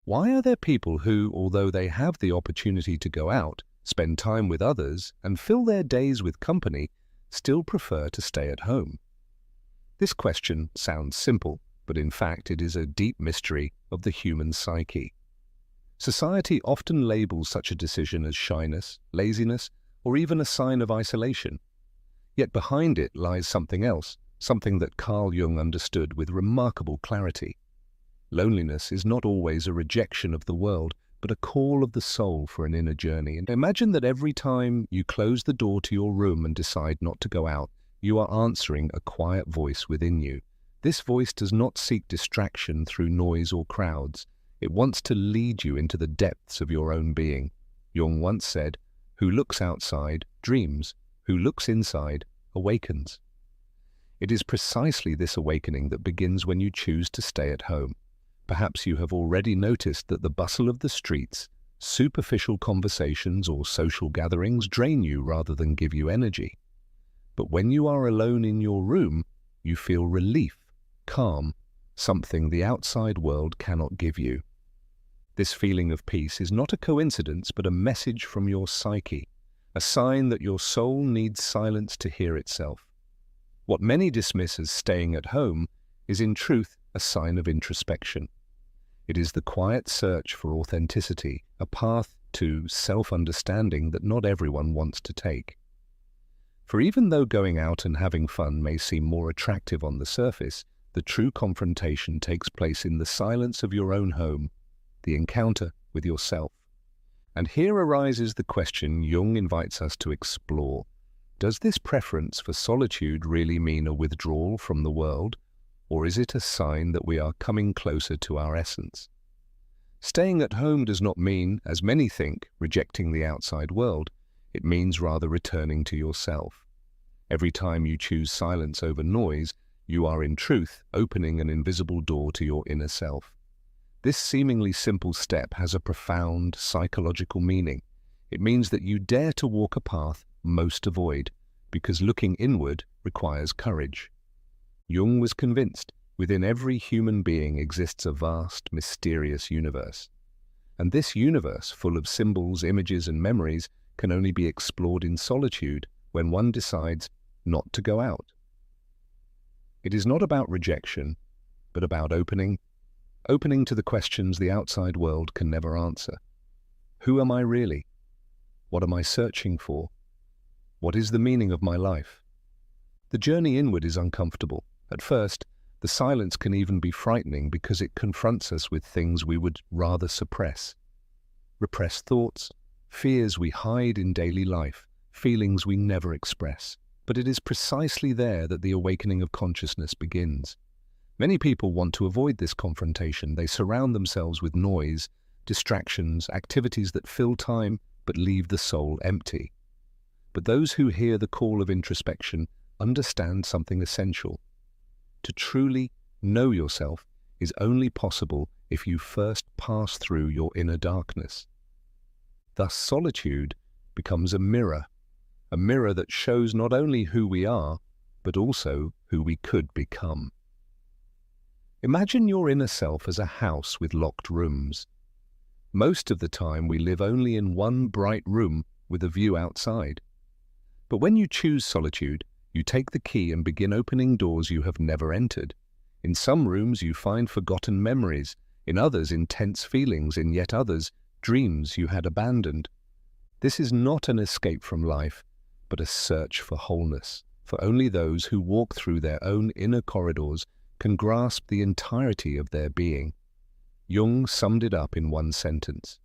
Why are there people who, although they have the opportunity to go out, spend time with others, and fill their days with company, still prefer to stay at home? This question sounds simple, but in fact it is a deep mystery of the human psyche. Society often labels such a decision as shyness, laziness, or even a sign of isolation. Yet behind it lies something else, something that Carl Jung understood with remarkable clarity. Loneliness is not always a rejection of the world, but a call of the soul for an inner journey. And imagine that every time you close the door to your room and decide not to go out, you are answering a quiet voice within you. This voice does not seek distraction through noise or crowds. It wants to lead you into the depths of your own being. Jung once said, "Who looks outside dreams, who looks inside awakens." It is precisely this awakening that begins when you choose to stay at home. Perhaps you have already noticed that the bustle of the streets, superficial conversations or social gatherings drain you rather than give you energy. But when you are alone in your room, you feel relief, calm, something the outside world cannot give you. This feeling of peace is not a coincidence but a message from your psyche, a sign that your soul needs silence to hear itself. What many dismiss as staying at home is in truth a sign of introspection. It is the quiet search for authenticity, a path to self-understanding that not everyone wants to take. For even though going out and having fun may seem more attractive on the surface, the true confrontation takes place in the silence of your own home, the encounter with yourself. And here arises the question Jung invites us to explore. Does this preference for solitude really mean a withdrawal from the world, or is it a sign that we are coming closer to our essence? Staying at home does not mean, as many think, rejecting the outside world. It means rather returning to yourself. Every time you choose silence over noise, you are in truth opening an invisible door to your inner self. This seemingly simple step has a profound psychological meaning. It means that you dare to walk a path most avoid, because looking inward requires courage. Jung was convinced within every human being exists a vast, mysterious universe. And this universe, full of symbols, images, and memories, can only be explored in solitude when one decides not to go out. It is not about rejection, but about opening to the questions the outside world can never answer. Who am I really? What am I searching for? What is the meaning of my life? The journey inward is uncomfortable. At first, the silence can even be frightening because it confronts us with things we would rather suppress. Repressed thoughts, fears we hide in daily life, feelings we never express. But it is precisely there that the awakening of consciousness begins. Many people want to avoid this confrontation. They surround themselves with noise, distractions, activities that fill time but leave the soul empty. But those who hear the call of introspection understand something essential. To truly know yourself is only possible if you first pass through your inner darkness. Thus, solitude becomes a mirror that shows not only who we are, but also who we could become. Imagine your inner self as a house with locked rooms. Most of the time we live only in one bright room with a view outside. But when you choose solitude, you take the key and begin opening doors you have never entered. In some rooms you find forgotten memories, in others intense feelings, in yet others dreams you had abandoned. This is not an escape from life, but a search for wholeness, for only those who walk through their own inner corridors can grasp the entirety of their being. Jung summed it up in one sentence: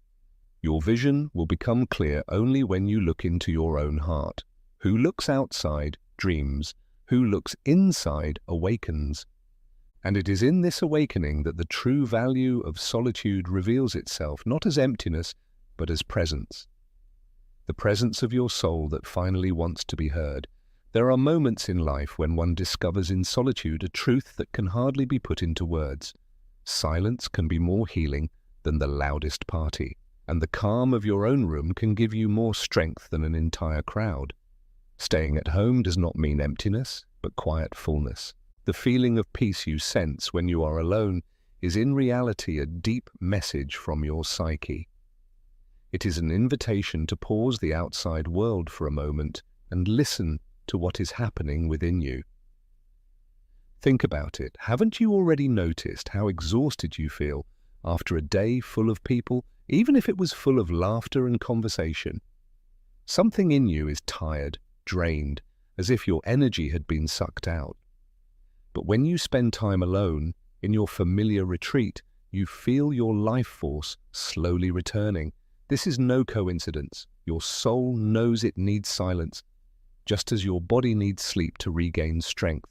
your vision will become clear only when you look into your own heart. Who looks outside dreams, who looks inside awakens. And it is in this awakening that the true value of solitude reveals itself, not as emptiness, but as presence. The presence of your soul that finally wants to be heard. There are moments in life when one discovers in solitude a truth that can hardly be put into words. Silence can be more healing than the loudest party, and the calm of your own room can give you more strength than an entire crowd. Staying at home does not mean emptiness, but quiet fullness. The feeling of peace you sense when you are alone is in reality a deep message from your psyche. It is an invitation to pause the outside world for a moment and listen to what is happening within you. Think about it. Haven't you already noticed how exhausted you feel after a day full of people, even if it was full of laughter and conversation? Something in you is tired, drained, as if your energy had been sucked out. But when you spend time alone, in your familiar retreat, you feel your life force slowly returning. This is no coincidence. Your soul knows it needs silence, just as your body needs sleep to regain strength.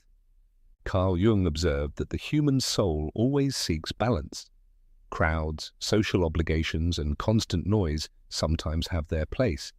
Carl Jung observed that the human soul always seeks balance. Crowds, social obligations, and constant noise sometimes have their place.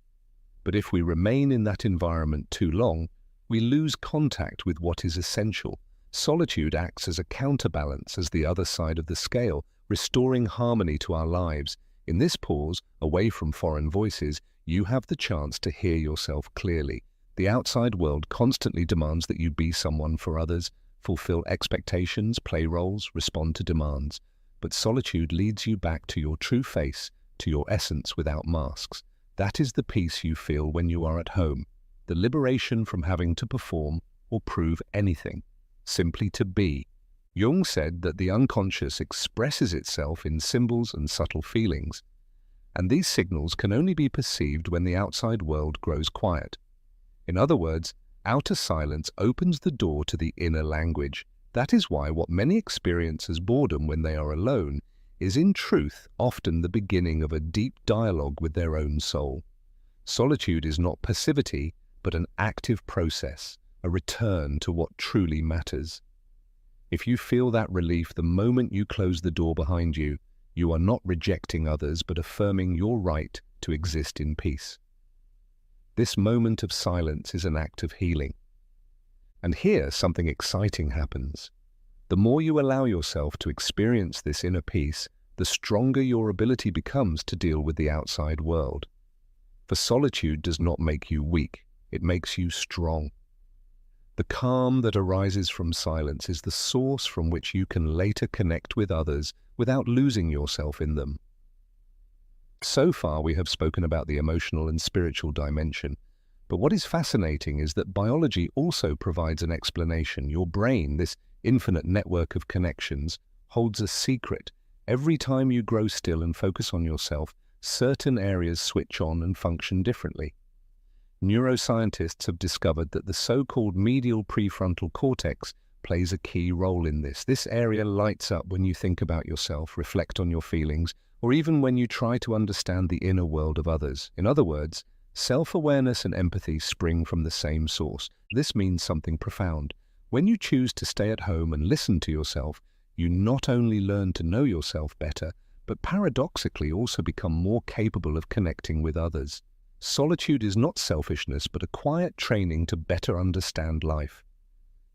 But if we remain in that environment too long, we lose contact with what is essential. Solitude acts as a counterbalance, as the other side of the scale, restoring harmony to our lives. In this pause, away from foreign voices, you have the chance to hear yourself clearly. The outside world constantly demands that you be someone for others, fulfill expectations, play roles, respond to demands. But solitude leads you back to your true face, to your essence without masks. That is the peace you feel when you are at home, the liberation from having to perform or prove anything, simply to be. Jung said that the unconscious expresses itself in symbols and subtle feelings, and these signals can only be perceived when the outside world grows quiet. In other words, outer silence opens the door to the inner language. That is why what many experience as boredom when they are alone is in truth often the beginning of a deep dialogue with their own soul. Solitude is not passivity, but an active process, a return to what truly matters. If you feel that relief the moment you close the door behind you, you are not rejecting others but affirming your right to exist in peace. This moment of silence is an act of healing. And here something exciting happens. The more you allow yourself to experience this inner peace, the stronger your ability becomes to deal with the outside world. For solitude does not make you weak, it makes you strong. The calm that arises from silence is the source from which you can later connect with others without losing yourself in them. So far we have spoken about the emotional and spiritual dimension, but what is fascinating is that biology also provides an explanation. Your brain, this infinite network of connections, holds a secret. Every time you grow still and focus on yourself, certain areas switch on and function differently. Neuroscientists have discovered that the so-called medial prefrontal cortex plays a key role in this. This area lights up when you think about yourself, reflect on your feelings, or even when you try to understand the inner world of others. In other words, self-awareness and empathy spring from the same source. This means something profound. When you choose to stay at home and listen to yourself, you not only learn to know yourself better, but paradoxically also become more capable of connecting with others. Solitude is not selfishness, but a quiet training to better understand life.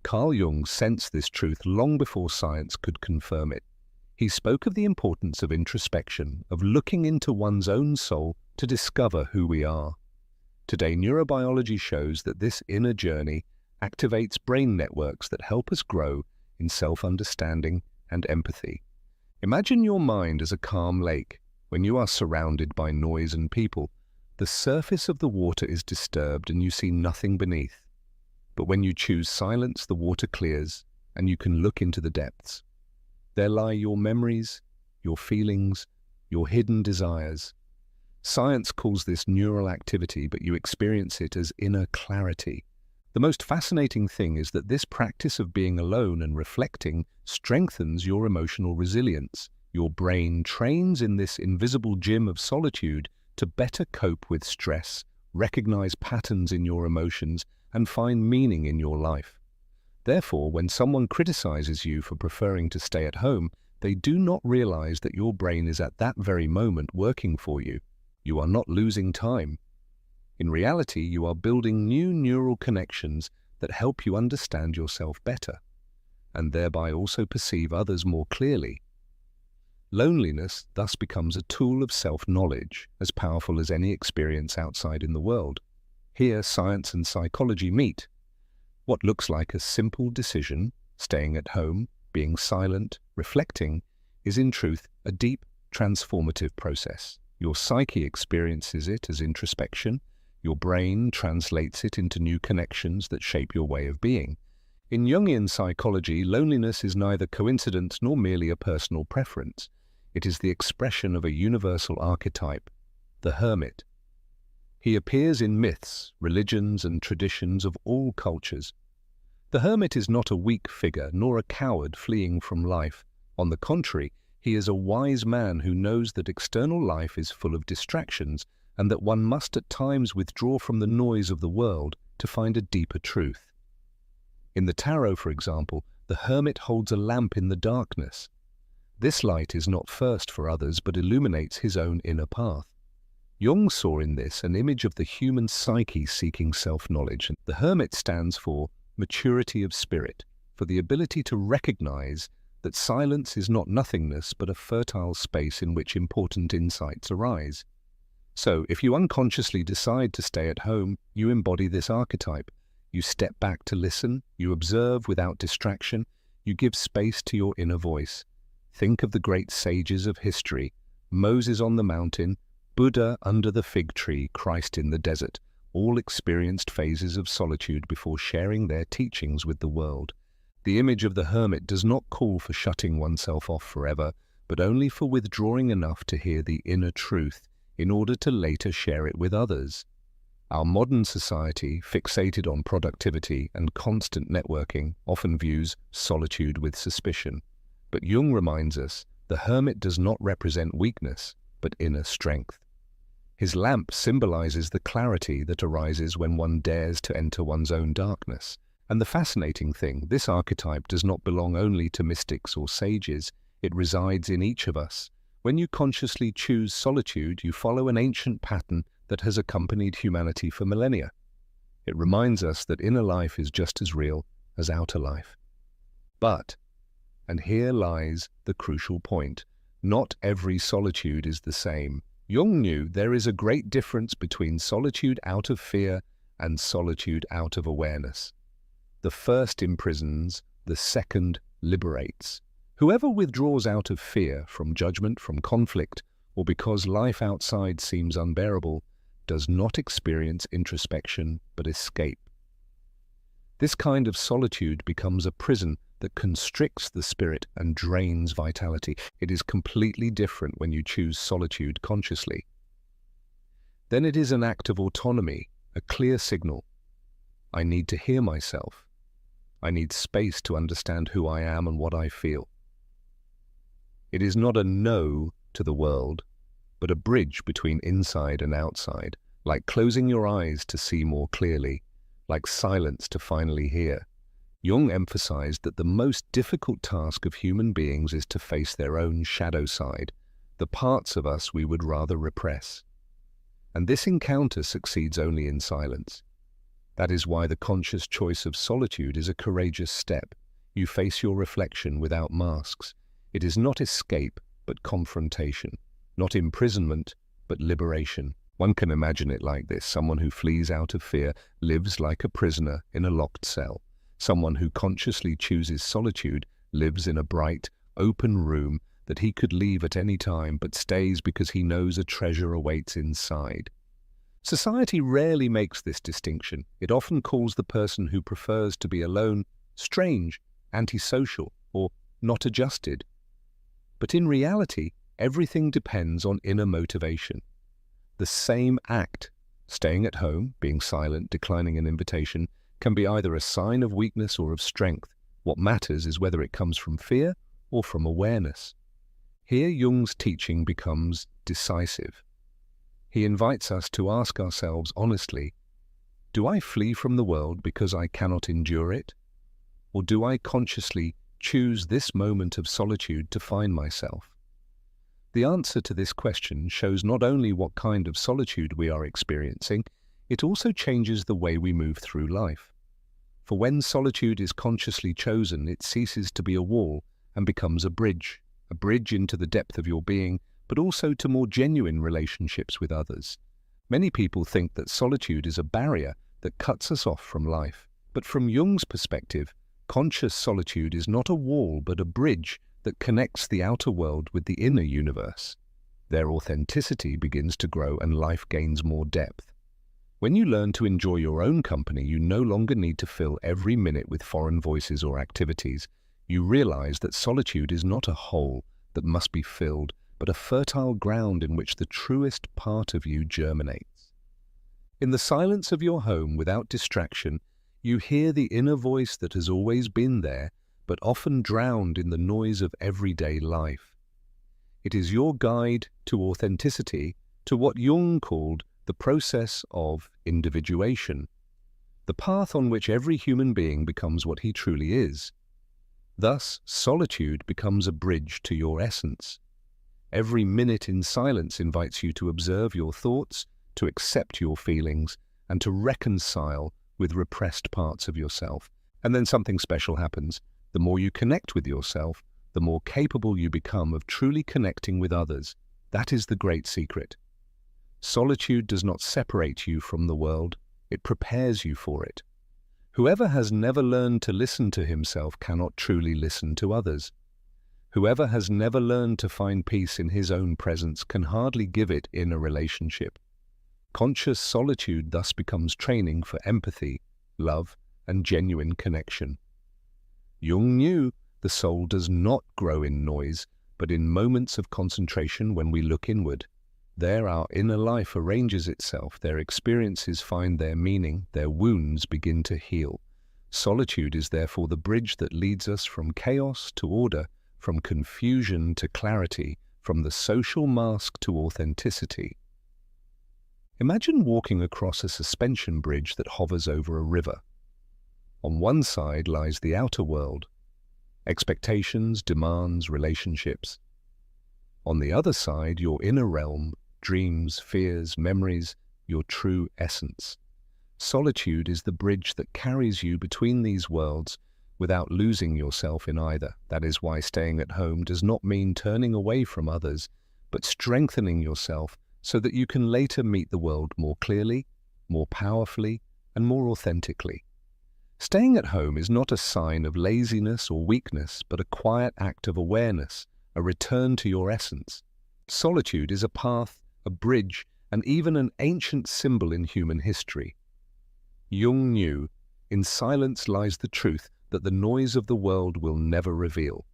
Carl Jung sensed this truth long before science could confirm it. He spoke of the importance of introspection, of looking into one's own soul to discover who we are. Today, neurobiology shows that this inner journey activates brain networks that help us grow in self-understanding and empathy. Imagine your mind as a calm lake. When you are surrounded by noise and people, the surface of the water is disturbed and you see nothing beneath. But when you choose silence, the water clears and you can look into the depths. There lie your memories, your feelings, your hidden desires. Science calls this neural activity, but you experience it as inner clarity. The most fascinating thing is that this practice of being alone and reflecting strengthens your emotional resilience. Your brain trains in this invisible gym of solitude to better cope with stress, recognize patterns in your emotions, and find meaning in your life. Therefore, when someone criticizes you for preferring to stay at home, they do not realize that your brain is at that very moment working for you. You are not losing time. In reality, you are building new neural connections that help you understand yourself better, and thereby also perceive others more clearly. Loneliness thus becomes a tool of self-knowledge, as powerful as any experience outside in the world. Here, science and psychology meet. What looks like a simple decision, staying at home, being silent, reflecting, is in truth a deep, transformative process. Your psyche experiences it as introspection, your brain translates it into new connections that shape your way of being. In Jungian psychology, loneliness is neither coincidence nor merely a personal preference. It is the expression of a universal archetype, the hermit. He appears in myths, religions, and traditions of all cultures. The hermit is not a weak figure nor a coward fleeing from life. On the contrary, he is a wise man who knows that external life is full of distractions and that one must at times withdraw from the noise of the world to find a deeper truth. In the tarot, for example, the hermit holds a lamp in the darkness. This light is not first for others but illuminates his own inner path. Jung saw in this an image of the human psyche seeking self-knowledge. The hermit stands for maturity of spirit, for the ability to recognize that silence is not nothingness but a fertile space in which important insights arise. So, if you unconsciously decide to stay at home, you embody this archetype. You step back to listen, you observe without distraction, you give space to your inner voice. Think of the great sages of history, Moses on the mountain, Buddha under the fig tree, Christ in the desert. All experienced phases of solitude before sharing their teachings with the world. The image of the hermit does not call for shutting oneself off forever, but only for withdrawing enough to hear the inner truth in order to later share it with others. Our modern society, fixated on productivity and constant networking, often views solitude with suspicion. But Jung reminds us, the hermit does not represent weakness, but inner strength. His lamp symbolizes the clarity that arises when one dares to enter one's own darkness. And the fascinating thing, this archetype does not belong only to mystics or sages, it resides in each of us. When you consciously choose solitude, you follow an ancient pattern that has accompanied humanity for millennia. It reminds us that inner life is just as real as outer life. But, and here lies the crucial point, not every solitude is the same. Jung knew there is a great difference between solitude out of fear and solitude out of awareness. The first imprisons, the second liberates. Whoever withdraws out of fear, from judgment, from conflict, or because life outside seems unbearable, does not experience introspection but escape. This kind of solitude becomes a prison that constricts the spirit and drains vitality. It is completely different when you choose solitude consciously. Then it is an act of autonomy, a clear signal. I need to hear myself. I need space to understand who I am and what I feel. It is not a no to the world, but a bridge between inside and outside, like closing your eyes to see more clearly, like silence to finally hear. Jung emphasized that the most difficult task of human beings is to face their own shadow side, the parts of us we would rather repress. And this encounter succeeds only in silence. That is why the conscious choice of solitude is a courageous step. You face your reflection without masks. It is not escape, but confrontation. Not imprisonment, but liberation. One can imagine it like this. Someone who flees out of fear lives like a prisoner in a locked cell. Someone who consciously chooses solitude lives in a bright, open room that he could leave at any time but stays because he knows a treasure awaits inside. Society rarely makes this distinction. It often calls the person who prefers to be alone strange, antisocial, or not adjusted. But in reality, everything depends on inner motivation. The same act, staying at home, being silent, declining an invitation, can be either a sign of weakness or of strength. What matters is whether it comes from fear or from awareness. Here Jung's teaching becomes decisive. He invites us to ask ourselves honestly, do I flee from the world because I cannot endure it? Or do I consciously choose this moment of solitude to find myself? The answer to this question shows not only what kind of solitude we are experiencing, it also changes the way we move through life. For when solitude is consciously chosen, it ceases to be a wall and becomes a bridge into the depth of your being, but also to more genuine relationships with others. Many people think that solitude is a barrier that cuts us off from life. But from Jung's perspective, conscious solitude is not a wall but a bridge that connects the outer world with the inner universe. Their authenticity begins to grow and life gains more depth. When you learn to enjoy your own company, you no longer need to fill every minute with foreign voices or activities. You realize that solitude is not a hole that must be filled, but a fertile ground in which the truest part of you germinates. In the silence of your home, without distraction, you hear the inner voice that has always been there, but often drowned in the noise of everyday life. It is your guide to authenticity, to what Jung called the process of individuation, the path on which every human being becomes what he truly is. Thus, solitude becomes a bridge to your essence. Every minute in silence invites you to observe your thoughts, to accept your feelings, and to reconcile with repressed parts of yourself. And then something special happens. The more you connect with yourself, the more capable you become of truly connecting with others. That is the great secret. Solitude does not separate you from the world, it prepares you for it. Whoever has never learned to listen to himself cannot truly listen to others. Whoever has never learned to find peace in his own presence can hardly give it in a relationship. Conscious solitude thus becomes training for empathy, love, and genuine connection. Jung knew the soul does not grow in noise, but in moments of concentration when we look inward. There our inner life arranges itself, their experiences find their meaning, their wounds begin to heal. Solitude is therefore the bridge that leads us from chaos to order, from confusion to clarity, from the social mask to authenticity. Imagine walking across a suspension bridge that hovers over a river. On one side lies the outer world, expectations, demands, relationships. On the other side, your inner realm, dreams, fears, memories, your true essence. Solitude is the bridge that carries you between these worlds without losing yourself in either. That is why staying at home does not mean turning away from others, but strengthening yourself so that you can later meet the world more clearly, more powerfully, and more authentically. Staying at home is not a sign of laziness or weakness, but a quiet act of awareness, a return to your essence. Solitude is a path, a bridge, and even an ancient symbol in human history. Jung knew, in silence lies the truth that the noise of the world will never reveal.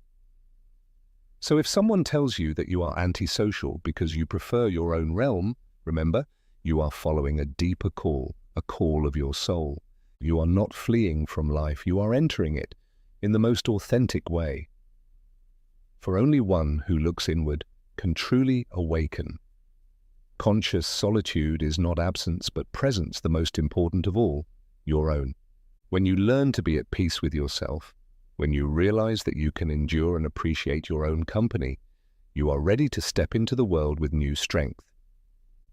So if someone tells you that you are antisocial because you prefer your own realm, remember, you are following a deeper call, a call of your soul. You are not fleeing from life, you are entering it in the most authentic way. For only one who looks inward can truly awaken. Conscious solitude is not absence but presence, the most important of all, your own. When you learn to be at peace with yourself, when you realize that you can endure and appreciate your own company, you are ready to step into the world with new strength.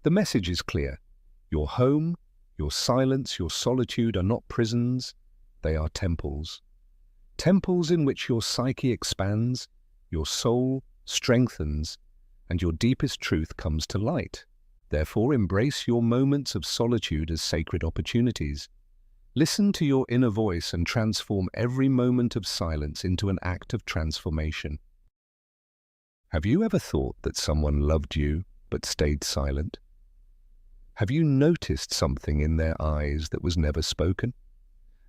The message is clear. Your home, your silence, your solitude are not prisons, they are temples. Temples in which your psyche expands, your soul strengthens, and your deepest truth comes to light. Therefore, embrace your moments of solitude as sacred opportunities. Listen to your inner voice and transform every moment of silence into an act of transformation. Have you ever thought that someone loved you but stayed silent? Have you noticed something in their eyes that was never spoken?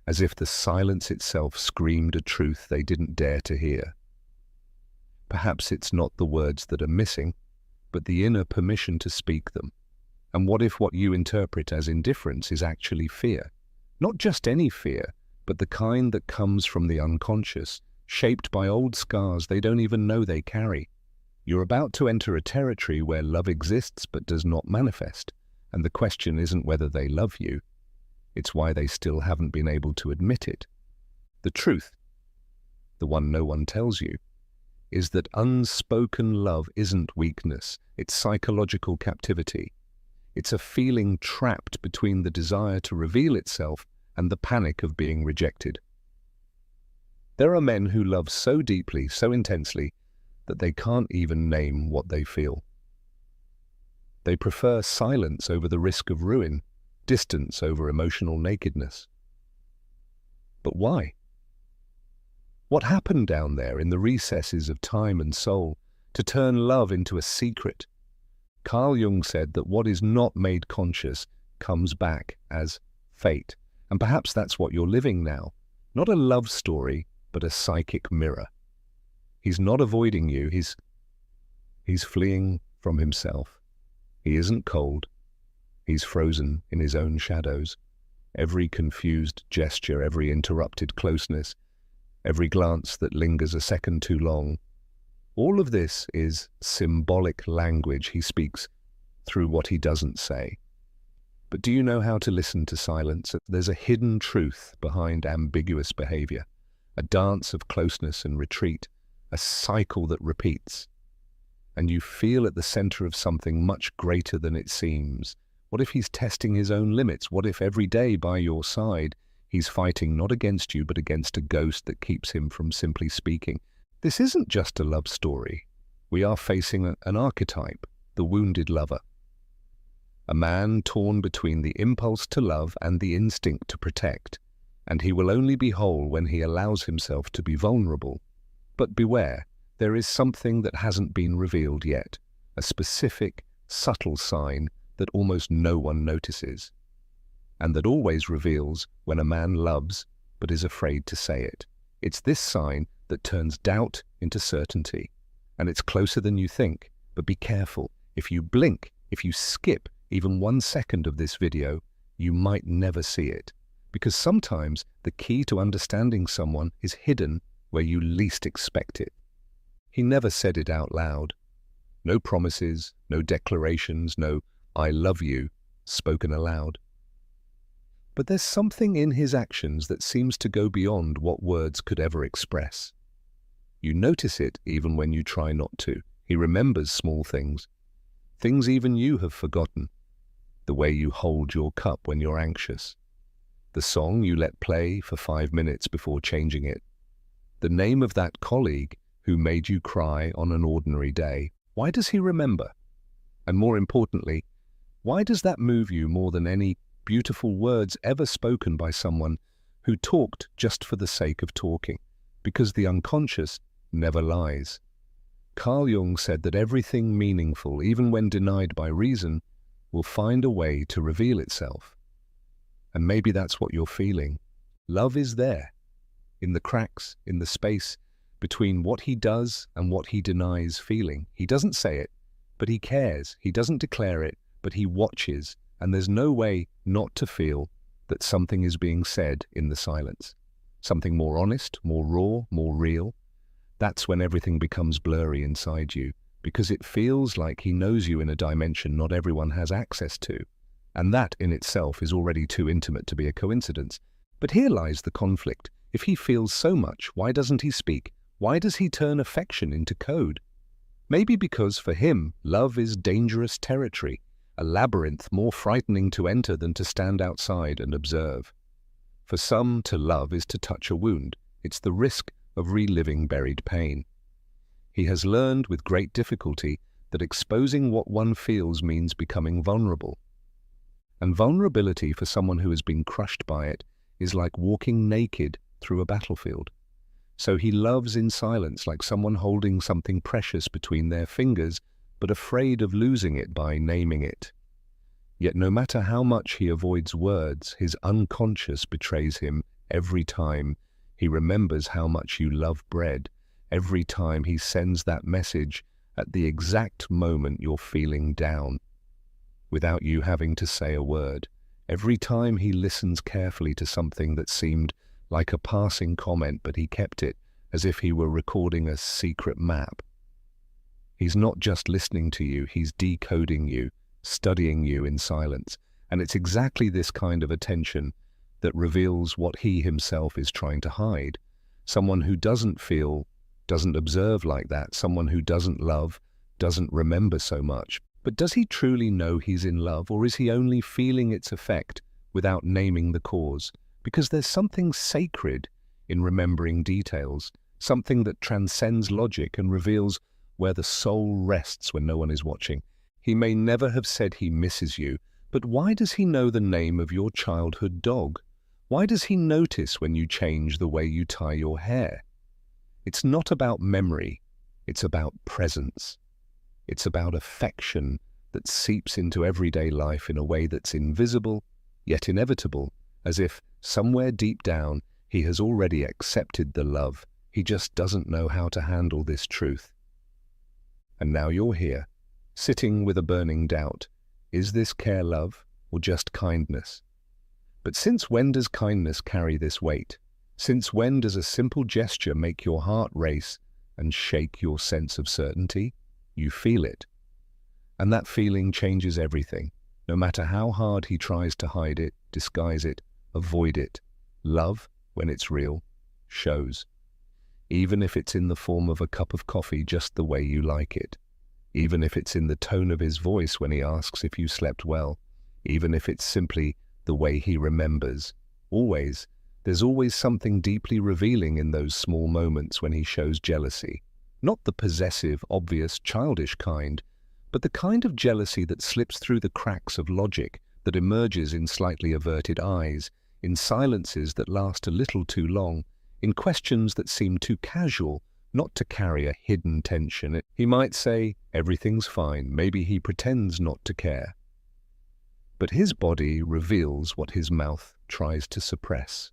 As if the silence itself screamed a truth they didn't dare to hear. Perhaps it's not the words that are missing, but the inner permission to speak them. And what if what you interpret as indifference is actually fear? Not just any fear, but the kind that comes from the unconscious, shaped by old scars they don't even know they carry. You're about to enter a territory where love exists but does not manifest, and the question isn't whether they love you, it's why they still haven't been able to admit it. The truth, the one no one tells you, is that unspoken love isn't weakness, it's psychological captivity. It's a feeling trapped between the desire to reveal itself and the panic of being rejected. There are men who love so deeply, so intensely, that they can't even name what they feel. They prefer silence over the risk of ruin, distance over emotional nakedness. But why? What happened down there in the recesses of time and soul to turn love into a secret? Carl Jung said that what is not made conscious comes back as fate. And perhaps that's what you're living now. Not a love story, but a psychic mirror. He's not avoiding you, he's fleeing from himself. He isn't cold. He's frozen in his own shadows. Every confused gesture, every interrupted closeness, every glance that lingers a second too long, all of this is symbolic language he speaks through what he doesn't say. But do you know how to listen to silence? There's a hidden truth behind ambiguous behavior, a dance of closeness and retreat, a cycle that repeats. And you feel at the center of something much greater than it seems. What if he's testing his own limits? What if every day by your side, he's fighting not against you, but against a ghost that keeps him from simply speaking? This isn't just a love story. We are facing an archetype, the wounded lover. A man torn between the impulse to love and the instinct to protect, and he will only be whole when he allows himself to be vulnerable. But beware, there is something that hasn't been revealed yet, a specific, subtle sign that almost no one notices, and that always reveals when a man loves but is afraid to say it. It's this sign that turns doubt into certainty, and it's closer than you think. But be careful. If you blink, if you skip even 1 second of this video, you might never see it, because sometimes the key to understanding someone is hidden where you least expect it. He never said it out loud. No promises, no declarations, no "I love you" spoken aloud. But there's something in his actions that seems to go beyond what words could ever express. You notice it even when you try not to. He remembers small things, things even you have forgotten. The way you hold your cup when you're anxious, the song you let play for 5 minutes before changing it, the name of that colleague who made you cry on an ordinary day. Why does he remember? And more importantly, why does that move you more than any beautiful words ever spoken by someone who talked just for the sake of talking? Because the unconscious never lies. Carl Jung said that everything meaningful, even when denied by reason, will find a way to reveal itself. And maybe that's what you're feeling. Love is there, in the cracks, in the space between what he does and what he denies feeling. He doesn't say it, but he cares. He doesn't declare it, but he watches. And there's no way not to feel that something is being said in the silence. Something more honest, more raw, more real. That's when everything becomes blurry inside you, because it feels like he knows you in a dimension not everyone has access to. And that in itself is already too intimate to be a coincidence. But here lies the conflict. If he feels so much, why doesn't he speak? Why does he turn affection into code? Maybe because for him, love is dangerous territory, a labyrinth more frightening to enter than to stand outside and observe. For some, to love is to touch a wound. It's the risk of reliving buried pain. He has learned with great difficulty that exposing what one feels means becoming vulnerable. And vulnerability for someone who has been crushed by it is like walking naked through a battlefield. So he loves in silence, like someone holding something precious between their fingers, but afraid of losing it by naming it. Yet no matter how much he avoids words, his unconscious betrays him every time he remembers how much you love bread, every time he sends that message at the exact moment you're feeling down, without you having to say a word, every time he listens carefully to something that seemed like a passing comment, but he kept it as if he were recording a secret map. He's not just listening to you, he's decoding you, studying you in silence. And it's exactly this kind of attention that reveals what he himself is trying to hide. Someone who doesn't feel, doesn't observe like that, someone who doesn't love, doesn't remember so much. But does he truly know he's in love, or is he only feeling its effect without naming the cause? Because there's something sacred in remembering details, something that transcends logic and reveals where the soul rests when no one is watching. He may never have said he misses you, but why does he know the name of your childhood dog? Why does he notice when you change the way you tie your hair? It's not about memory, it's about presence. It's about affection that seeps into everyday life in a way that's invisible, yet inevitable, as if somewhere deep down he has already accepted the love. He just doesn't know how to handle this truth. And now you're here, sitting with a burning doubt. Is this care love or just kindness? But since when does kindness carry this weight? Since when does a simple gesture make your heart race and shake your sense of certainty? You feel it. And that feeling changes everything. No matter how hard he tries to hide it, disguise it, avoid it, love, when it's real, shows. Even if it's in the form of a cup of coffee just the way you like it. Even if it's in the tone of his voice when he asks if you slept well. Even if it's simply the way he remembers. Always, there's always something deeply revealing in those small moments when he shows jealousy. Not the possessive, obvious, childish kind, but the kind of jealousy that slips through the cracks of logic, that emerges in slightly averted eyes, in silences that last a little too long, in questions that seem too casual, not to carry a hidden tension. He might say, everything's fine, maybe he pretends not to care. But his body reveals what his mouth tries to suppress.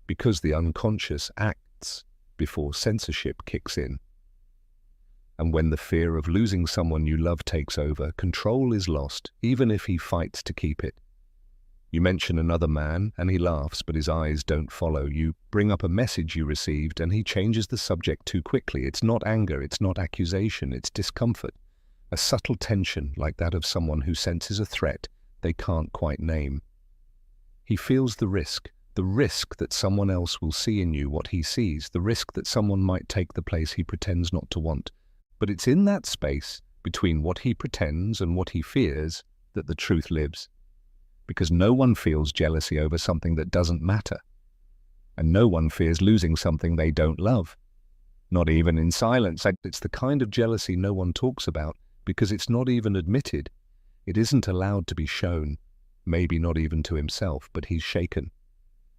Because the unconscious acts before censorship kicks in. And when the fear of losing someone you love takes over, control is lost, even if he fights to keep it. You mention another man, and he laughs, but his eyes don't follow. You bring up a message you received, and he changes the subject too quickly. It's not anger, it's not accusation, it's discomfort. A subtle tension, like that of someone who senses a threat they can't quite name. He feels the risk that someone else will see in you what he sees, the risk that someone might take the place he pretends not to want. But it's in that space, between what he pretends and what he fears, that the truth lives. Because no one feels jealousy over something that doesn't matter. And no one fears losing something they don't love. Not even in silence. It's the kind of jealousy no one talks about, because it's not even admitted. It isn't allowed to be shown, maybe not even to himself, but he's shaken.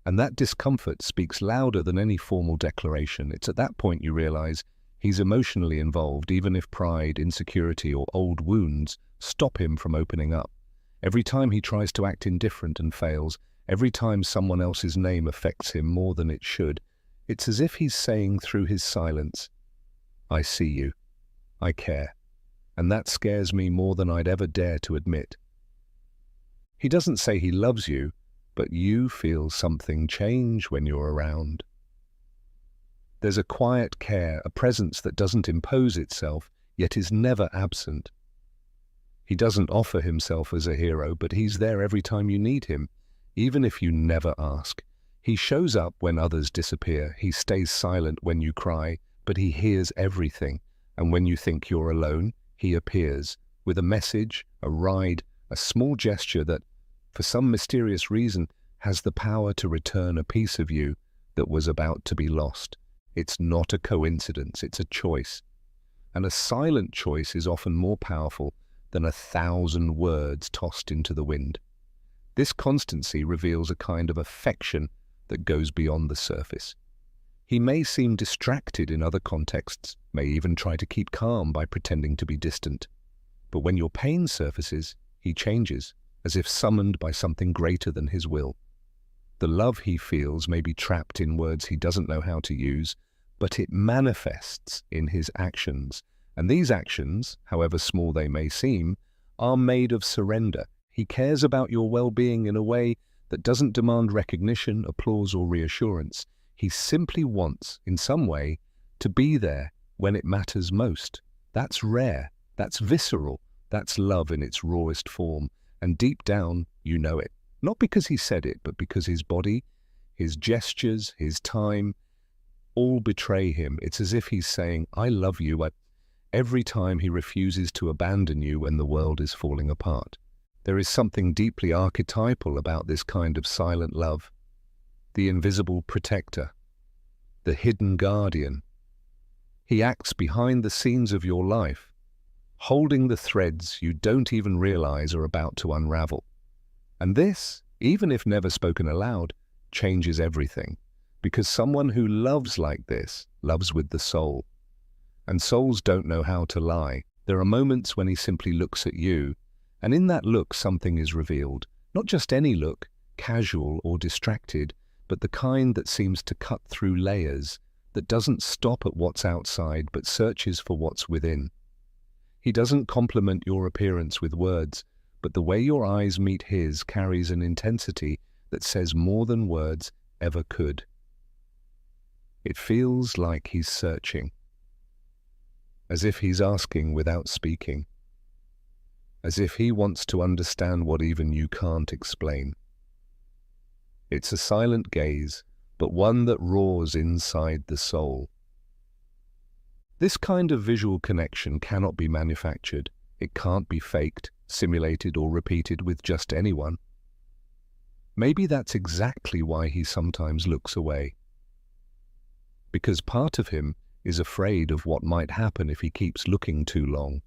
And that discomfort speaks louder than any formal declaration. It's at that point you realize he's emotionally involved, even if pride, insecurity, or old wounds stop him from opening up. Every time he tries to act indifferent and fails, every time someone else's name affects him more than it should, it's as if he's saying through his silence, I see you, I care, and that scares me more than I'd ever dare to admit. He doesn't say he loves you, but you feel something change when you're around. There's a quiet care, a presence that doesn't impose itself, yet is never absent. He doesn't offer himself as a hero, but he's there every time you need him, even if you never ask. He shows up when others disappear. He stays silent when you cry, but he hears everything. And when you think you're alone, he appears with a message, a ride, a small gesture that, for some mysterious reason, has the power to return a piece of you that was about to be lost. It's not a coincidence, it's a choice. And a silent choice is often more powerful than 1,000 words tossed into the wind. This constancy reveals a kind of affection that goes beyond the surface. He may seem distracted in other contexts, may even try to keep calm by pretending to be distant. But when your pain surfaces, he changes, as if summoned by something greater than his will. The love he feels may be trapped in words he doesn't know how to use, but it manifests in his actions. And these actions, however small they may seem, are made of surrender. He cares about your well-being in a way that doesn't demand recognition, applause, or reassurance. He simply wants, in some way, to be there when it matters most. That's rare, that's visceral, that's love in its rawest form. And deep down, you know it. Not because he said it, but because his body, his gestures, his time, all betray him. It's as if he's saying, I love you, every time he refuses to abandon you when the world is falling apart. There is something deeply archetypal about this kind of silent love. The invisible protector, the hidden guardian. He acts behind the scenes of your life, holding the threads you don't even realize are about to unravel. And this, even if never spoken aloud, changes everything. Because someone who loves like this loves with the soul. And souls don't know how to lie. There are moments when he simply looks at you, and in that look something is revealed. Not just any look, casual or distracted, but the kind that seems to cut through layers, that doesn't stop at what's outside but searches for what's within. He doesn't compliment your appearance with words, but the way your eyes meet his carries an intensity that says more than words ever could. It feels like he's searching, as if he's asking without speaking, as if he wants to understand what even you can't explain. It's a silent gaze, but one that roars inside the soul. This kind of visual connection cannot be manufactured. It can't be faked, simulated, or repeated with just anyone. Maybe that's exactly why he sometimes looks away. Because part of him is afraid of what might happen if he keeps looking too long.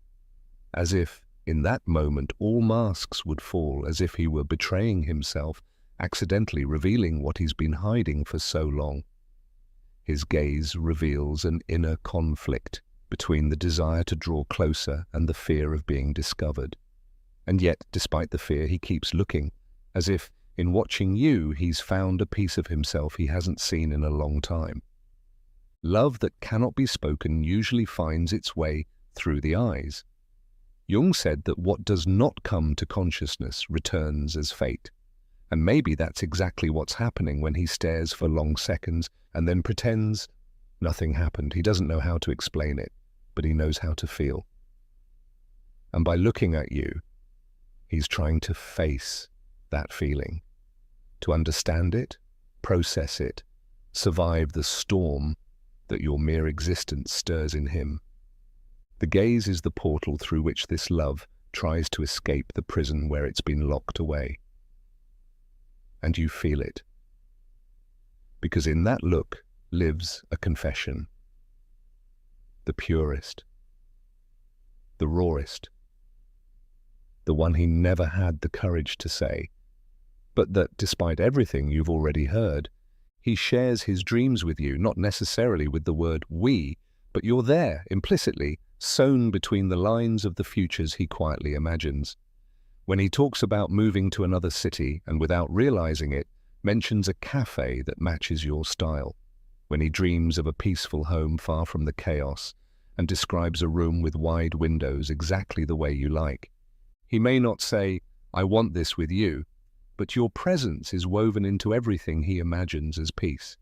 As if, in that moment, all masks would fall, as if he were betraying himself, accidentally revealing what he's been hiding for so long. His gaze reveals an inner conflict between the desire to draw closer and the fear of being discovered. And yet, despite the fear, he keeps looking, as if, in watching you, he's found a piece of himself he hasn't seen in a long time. Love that cannot be spoken usually finds its way through the eyes. Jung said that what does not come to consciousness returns as fate. And maybe that's exactly what's happening when he stares for long seconds and then pretends nothing happened. He doesn't know how to explain it, but he knows how to feel. And by looking at you, he's trying to face that feeling, to understand it, process it, survive the storm that your mere existence stirs in him. The gaze is the portal through which this love tries to escape the prison where it's been locked away. And you feel it. Because in that look lives a confession. The purest. The rawest. The one he never had the courage to say. But that, despite everything you've already heard, he shares his dreams with you, not necessarily with the word we, but you're there, implicitly, sewn between the lines of the futures he quietly imagines. When he talks about moving to another city and, without realizing it, mentions a cafe that matches your style. When he dreams of a peaceful home far from the chaos and describes a room with wide windows exactly the way you like. He may not say, "I want this with you," but your presence is woven into everything he imagines as peace.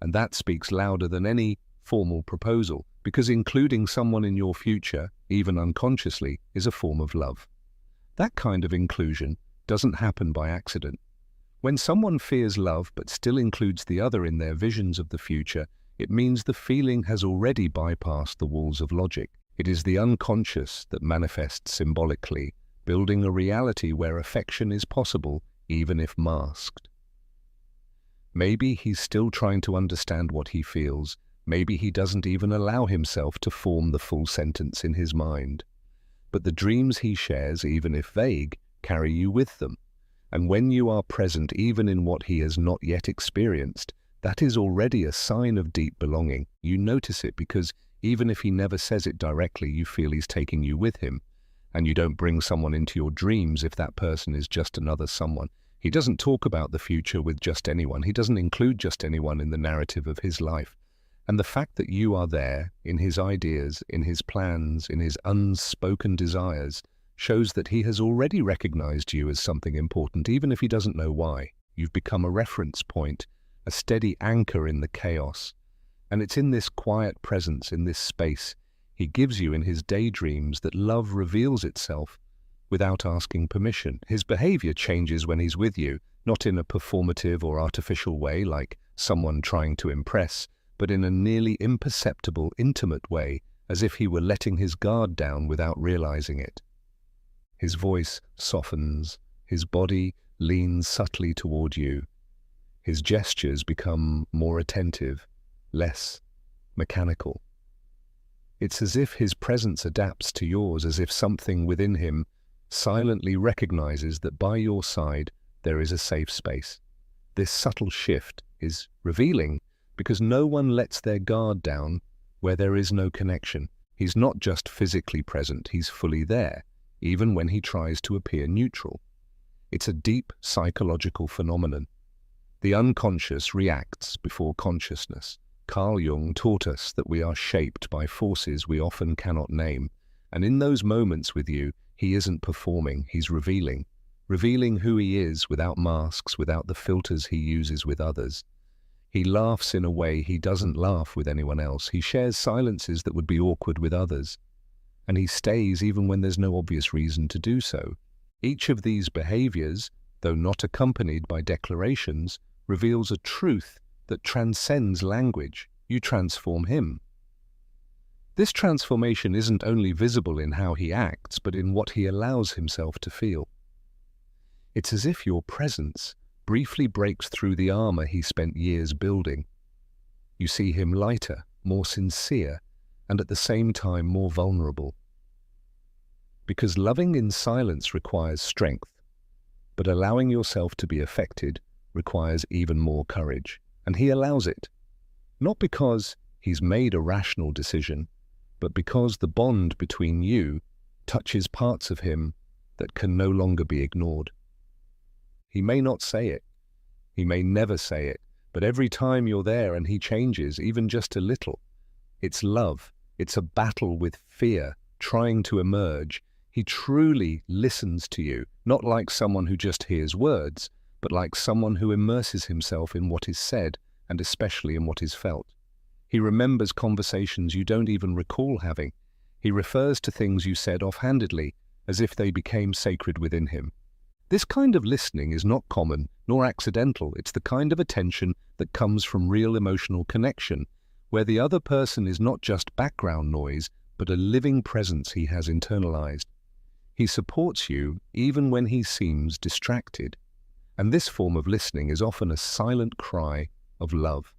And that speaks louder than any formal proposal, because including someone in your future, even unconsciously, is a form of love. That kind of inclusion doesn't happen by accident. When someone fears love but still includes the other in their visions of the future, it means the feeling has already bypassed the walls of logic. It is the unconscious that manifests symbolically, building a reality where affection is possible, even if masked. Maybe he's still trying to understand what he feels. Maybe he doesn't even allow himself to form the full sentence in his mind. But the dreams he shares, even if vague, carry you with them. And when you are present even in what he has not yet experienced, that is already a sign of deep belonging. You notice it because even if he never says it directly, you feel he's taking you with him. And you don't bring someone into your dreams if that person is just another someone. He doesn't talk about the future with just anyone. He doesn't include just anyone in the narrative of his life. And the fact that you are there, in his ideas, in his plans, in his unspoken desires, shows that he has already recognized you as something important, even if he doesn't know why. You've become a reference point, a steady anchor in the chaos. And it's in this quiet presence, in this space, he gives you in his daydreams that love reveals itself without asking permission. His behavior changes when he's with you, not in a performative or artificial way like someone trying to impress, but in a nearly imperceptible, intimate way, as if he were letting his guard down without realizing it. His voice softens, his body leans subtly toward you. His gestures become more attentive, less mechanical. It's as if his presence adapts to yours, as if something within him silently recognizes that by your side there is a safe space. This subtle shift is revealing, because no one lets their guard down where there is no connection. He's not just physically present, he's fully there, even when he tries to appear neutral. It's a deep psychological phenomenon. The unconscious reacts before consciousness. Carl Jung taught us that we are shaped by forces we often cannot name, and in those moments with you, he isn't performing, he's revealing who he is without masks, without the filters he uses with others. He laughs in a way he doesn't laugh with anyone else. He shares silences that would be awkward with others. And he stays even when there's no obvious reason to do so. Each of these behaviors, though not accompanied by declarations, reveals a truth that transcends language. You transform him. This transformation isn't only visible in how he acts, but in what he allows himself to feel. It's as if your presence briefly breaks through the armor he spent years building. You see him lighter, more sincere, and at the same time more vulnerable. Because loving in silence requires strength, but allowing yourself to be affected requires even more courage. And he allows it, not because he's made a rational decision, but because the bond between you touches parts of him that can no longer be ignored. He may not say it, he may never say it, but every time you're there and he changes, even just a little, it's love. It's a battle with fear, trying to emerge. He truly listens to you, not like someone who just hears words, but like someone who immerses himself in what is said, and especially in what is felt. He remembers conversations you don't even recall having. He refers to things you said offhandedly, as if they became sacred within him. This kind of listening is not common, nor accidental. It's the kind of attention that comes from real emotional connection, where the other person is not just background noise, but a living presence he has internalized. He supports you even when he seems distracted. And this form of listening is often a silent cry of love.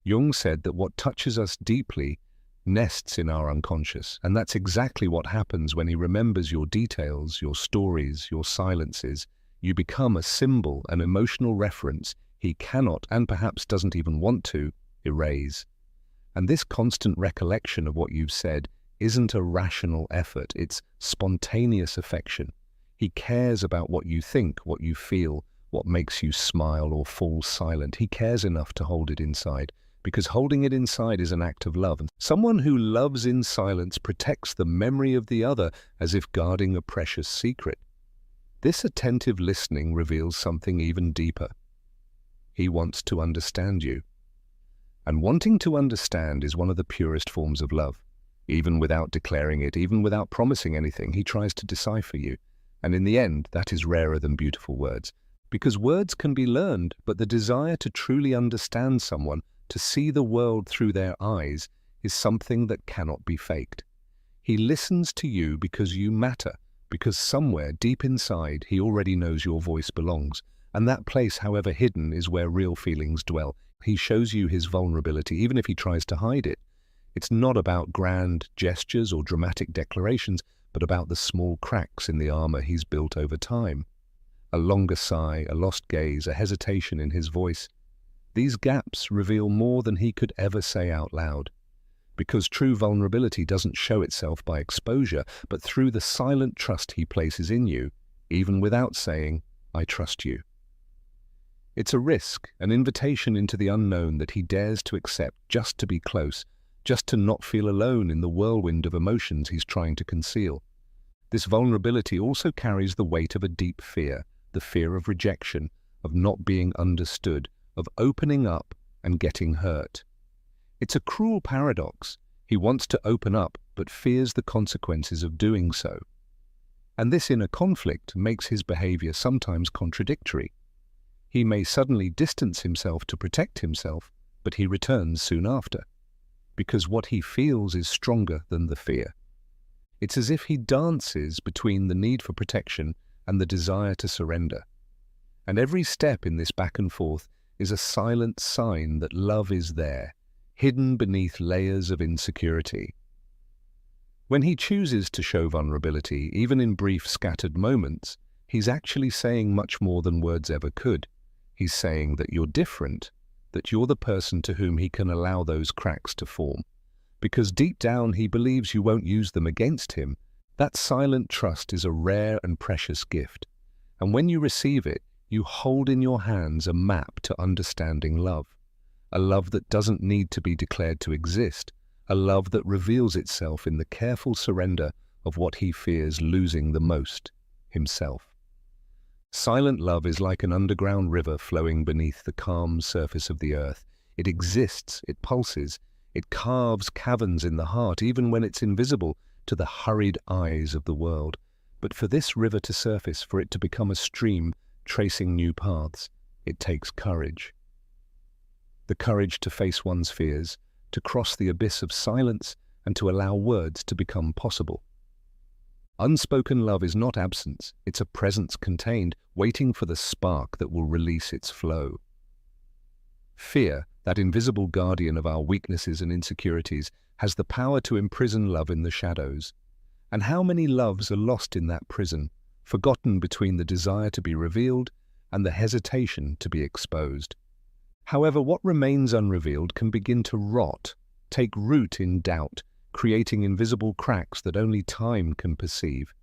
Jung said that what touches us deeply nests in our unconscious, and that's exactly what happens when he remembers your details, your stories, your silences. You become a symbol, an emotional reference he cannot, and perhaps doesn't even want to, erase. And this constant recollection of what you've said isn't a rational effort, it's spontaneous affection. He cares about what you think, what you feel, what makes you smile or fall silent. He cares enough to hold it inside, because holding it inside is an act of love. Someone who loves in silence protects the memory of the other as if guarding a precious secret. This attentive listening reveals something even deeper. He wants to understand you. And wanting to understand is one of the purest forms of love. Even without declaring it, even without promising anything, he tries to decipher you. And in the end, that is rarer than beautiful words. Because words can be learned, but the desire to truly understand someone, to see the world through their eyes, is something that cannot be faked. He listens to you because you matter, because somewhere deep inside he already knows your voice belongs. And that place, however hidden, is where real feelings dwell. He shows you his vulnerability, even if he tries to hide it. It's not about grand gestures or dramatic declarations, but about the small cracks in the armor he's built over time. A longer sigh, a lost gaze, a hesitation in his voice. These gaps reveal more than he could ever say out loud. Because true vulnerability doesn't show itself by exposure, but through the silent trust he places in you, even without saying, "I trust you." It's a risk, an invitation into the unknown that he dares to accept just to be close, just to not feel alone in the whirlwind of emotions he's trying to conceal. This vulnerability also carries the weight of a deep fear, the fear of rejection, of not being understood, of opening up and getting hurt. It's a cruel paradox. He wants to open up, but fears the consequences of doing so. And this inner conflict makes his behavior sometimes contradictory. He may suddenly distance himself to protect himself, but he returns soon after, because what he feels is stronger than the fear. It's as if he dances between the need for protection and the desire to surrender. And every step in this back and forth is a silent sign that love is there, hidden beneath layers of insecurity. When he chooses to show vulnerability, even in brief scattered moments, he's actually saying much more than words ever could. He's saying that you're different, that you're the person to whom he can allow those cracks to form. Because deep down he believes you won't use them against him. That silent trust is a rare and precious gift. And when you receive it, you hold in your hands a map to understanding love. A love that doesn't need to be declared to exist. A love that reveals itself in the careful surrender of what he fears losing the most, himself. Silent love is like an underground river flowing beneath the calm surface of the earth. It exists, it pulses, it carves caverns in the heart, even when it's invisible to the hurried eyes of the world. But for this river to surface, for it to become a stream tracing new paths, it takes courage. The courage to face one's fears, to cross the abyss of silence, and to allow words to become possible. Unspoken love is not absence, it's a presence contained, waiting for the spark that will release its flow. Fear, that invisible guardian of our weaknesses and insecurities, has the power to imprison love in the shadows. And how many loves are lost in that prison, forgotten between the desire to be revealed and the hesitation to be exposed. However, what remains unrevealed can begin to rot, take root in doubt, creating invisible cracks that only time can perceive.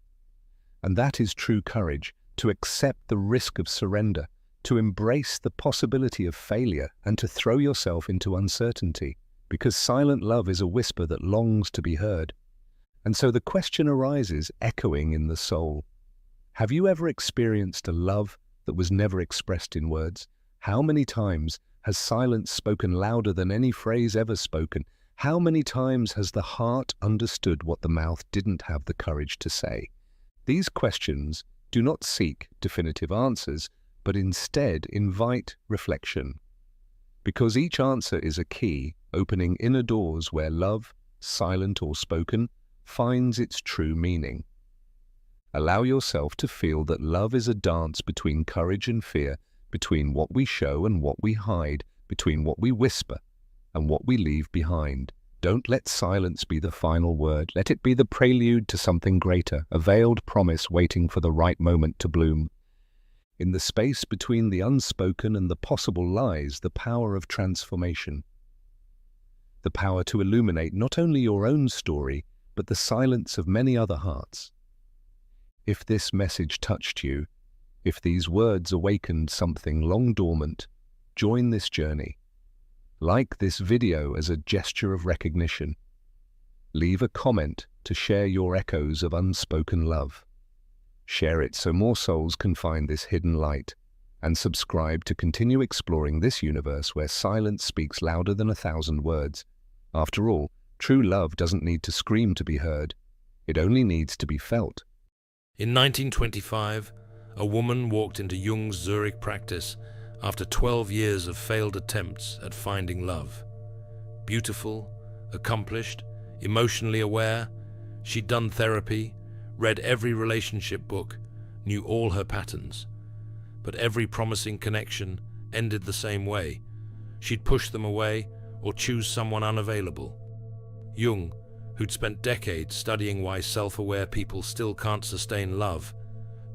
And that is true courage, to accept the risk of surrender, to embrace the possibility of failure, and to throw yourself into uncertainty, because silent love is a whisper that longs to be heard. And so the question arises, echoing in the soul. Have you ever experienced a love that was never expressed in words? How many times has silence spoken louder than any phrase ever spoken? How many times has the heart understood what the mouth didn't have the courage to say? These questions do not seek definitive answers, but instead invite reflection. Because each answer is a key, opening inner doors where love, silent or spoken, finds its true meaning. Allow yourself to feel that love is a dance between courage and fear, between what we show and what we hide, between what we whisper and what we leave behind. Don't let silence be the final word. Let it be the prelude to something greater, a veiled promise waiting for the right moment to bloom. In the space between the unspoken and the possible lies the power of transformation. The power to illuminate not only your own story, but the silence of many other hearts. If this message touched you, if these words awakened something long dormant, join this journey. Like this video as a gesture of recognition. Leave a comment to share your echoes of unspoken love. Share it so more souls can find this hidden light, and subscribe to continue exploring this universe where silence speaks louder than 1,000 words. After all, true love doesn't need to scream to be heard. It only needs to be felt. In 1925, a woman walked into Jung's Zurich practice after 12 years of failed attempts at finding love. Beautiful, accomplished, emotionally aware, she'd done therapy, read every relationship book, knew all her patterns. But every promising connection ended the same way. She'd push them away or choose someone unavailable. Jung, who'd spent decades studying why self-aware people still can't sustain love,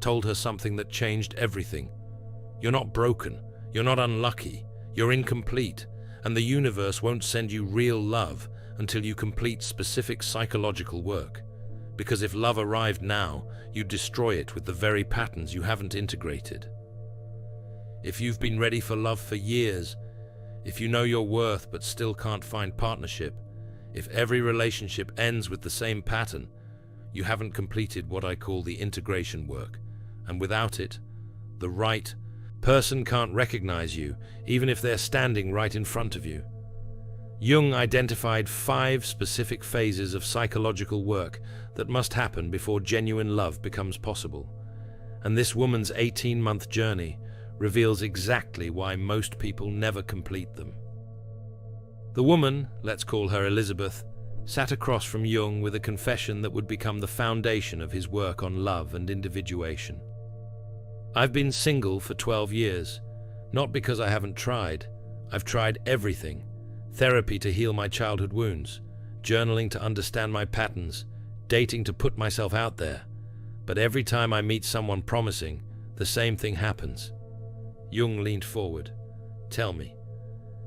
told her something that changed everything. You're not broken. You're not unlucky, you're incomplete, and the universe won't send you real love until you complete specific psychological work. Because if love arrived now, you'd destroy it with the very patterns you haven't integrated. If you've been ready for love for years, if you know your worth but still can't find partnership, if every relationship ends with the same pattern, you haven't completed what I call the integration work, and without it, the right person can't recognize you, even if they're standing right in front of you. Jung identified 5 specific phases of psychological work that must happen before genuine love becomes possible. And this woman's 18-month journey reveals exactly why most people never complete them. The woman, let's call her Elizabeth, sat across from Jung with a confession that would become the foundation of his work on love and individuation. I've been single for 12 years, not because I haven't tried. I've tried everything. Therapy to heal my childhood wounds, journaling to understand my patterns, dating to put myself out there. But every time I meet someone promising, the same thing happens. Jung leaned forward. Tell me,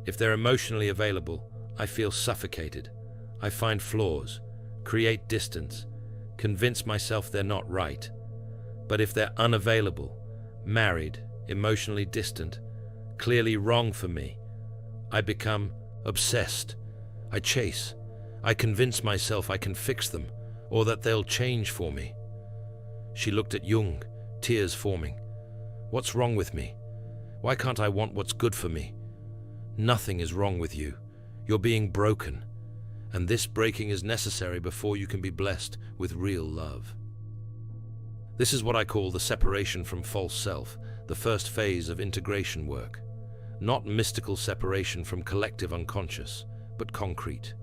If they're emotionally available, I feel suffocated. I find flaws, create distance, convince myself they're not right. But if they're unavailable, married, emotionally distant, clearly wrong for me, I become obsessed. I chase. I convince myself I can fix them, or that they'll change for me. She looked at Jung, tears forming. What's wrong with me? Why can't I want what's good for me? Nothing is wrong with you. You're being broken. And this breaking is necessary before you can be blessed with real love. This is what I call the separation from false self, the first phase of integration work. Not mystical separation from collective unconscious, but concrete.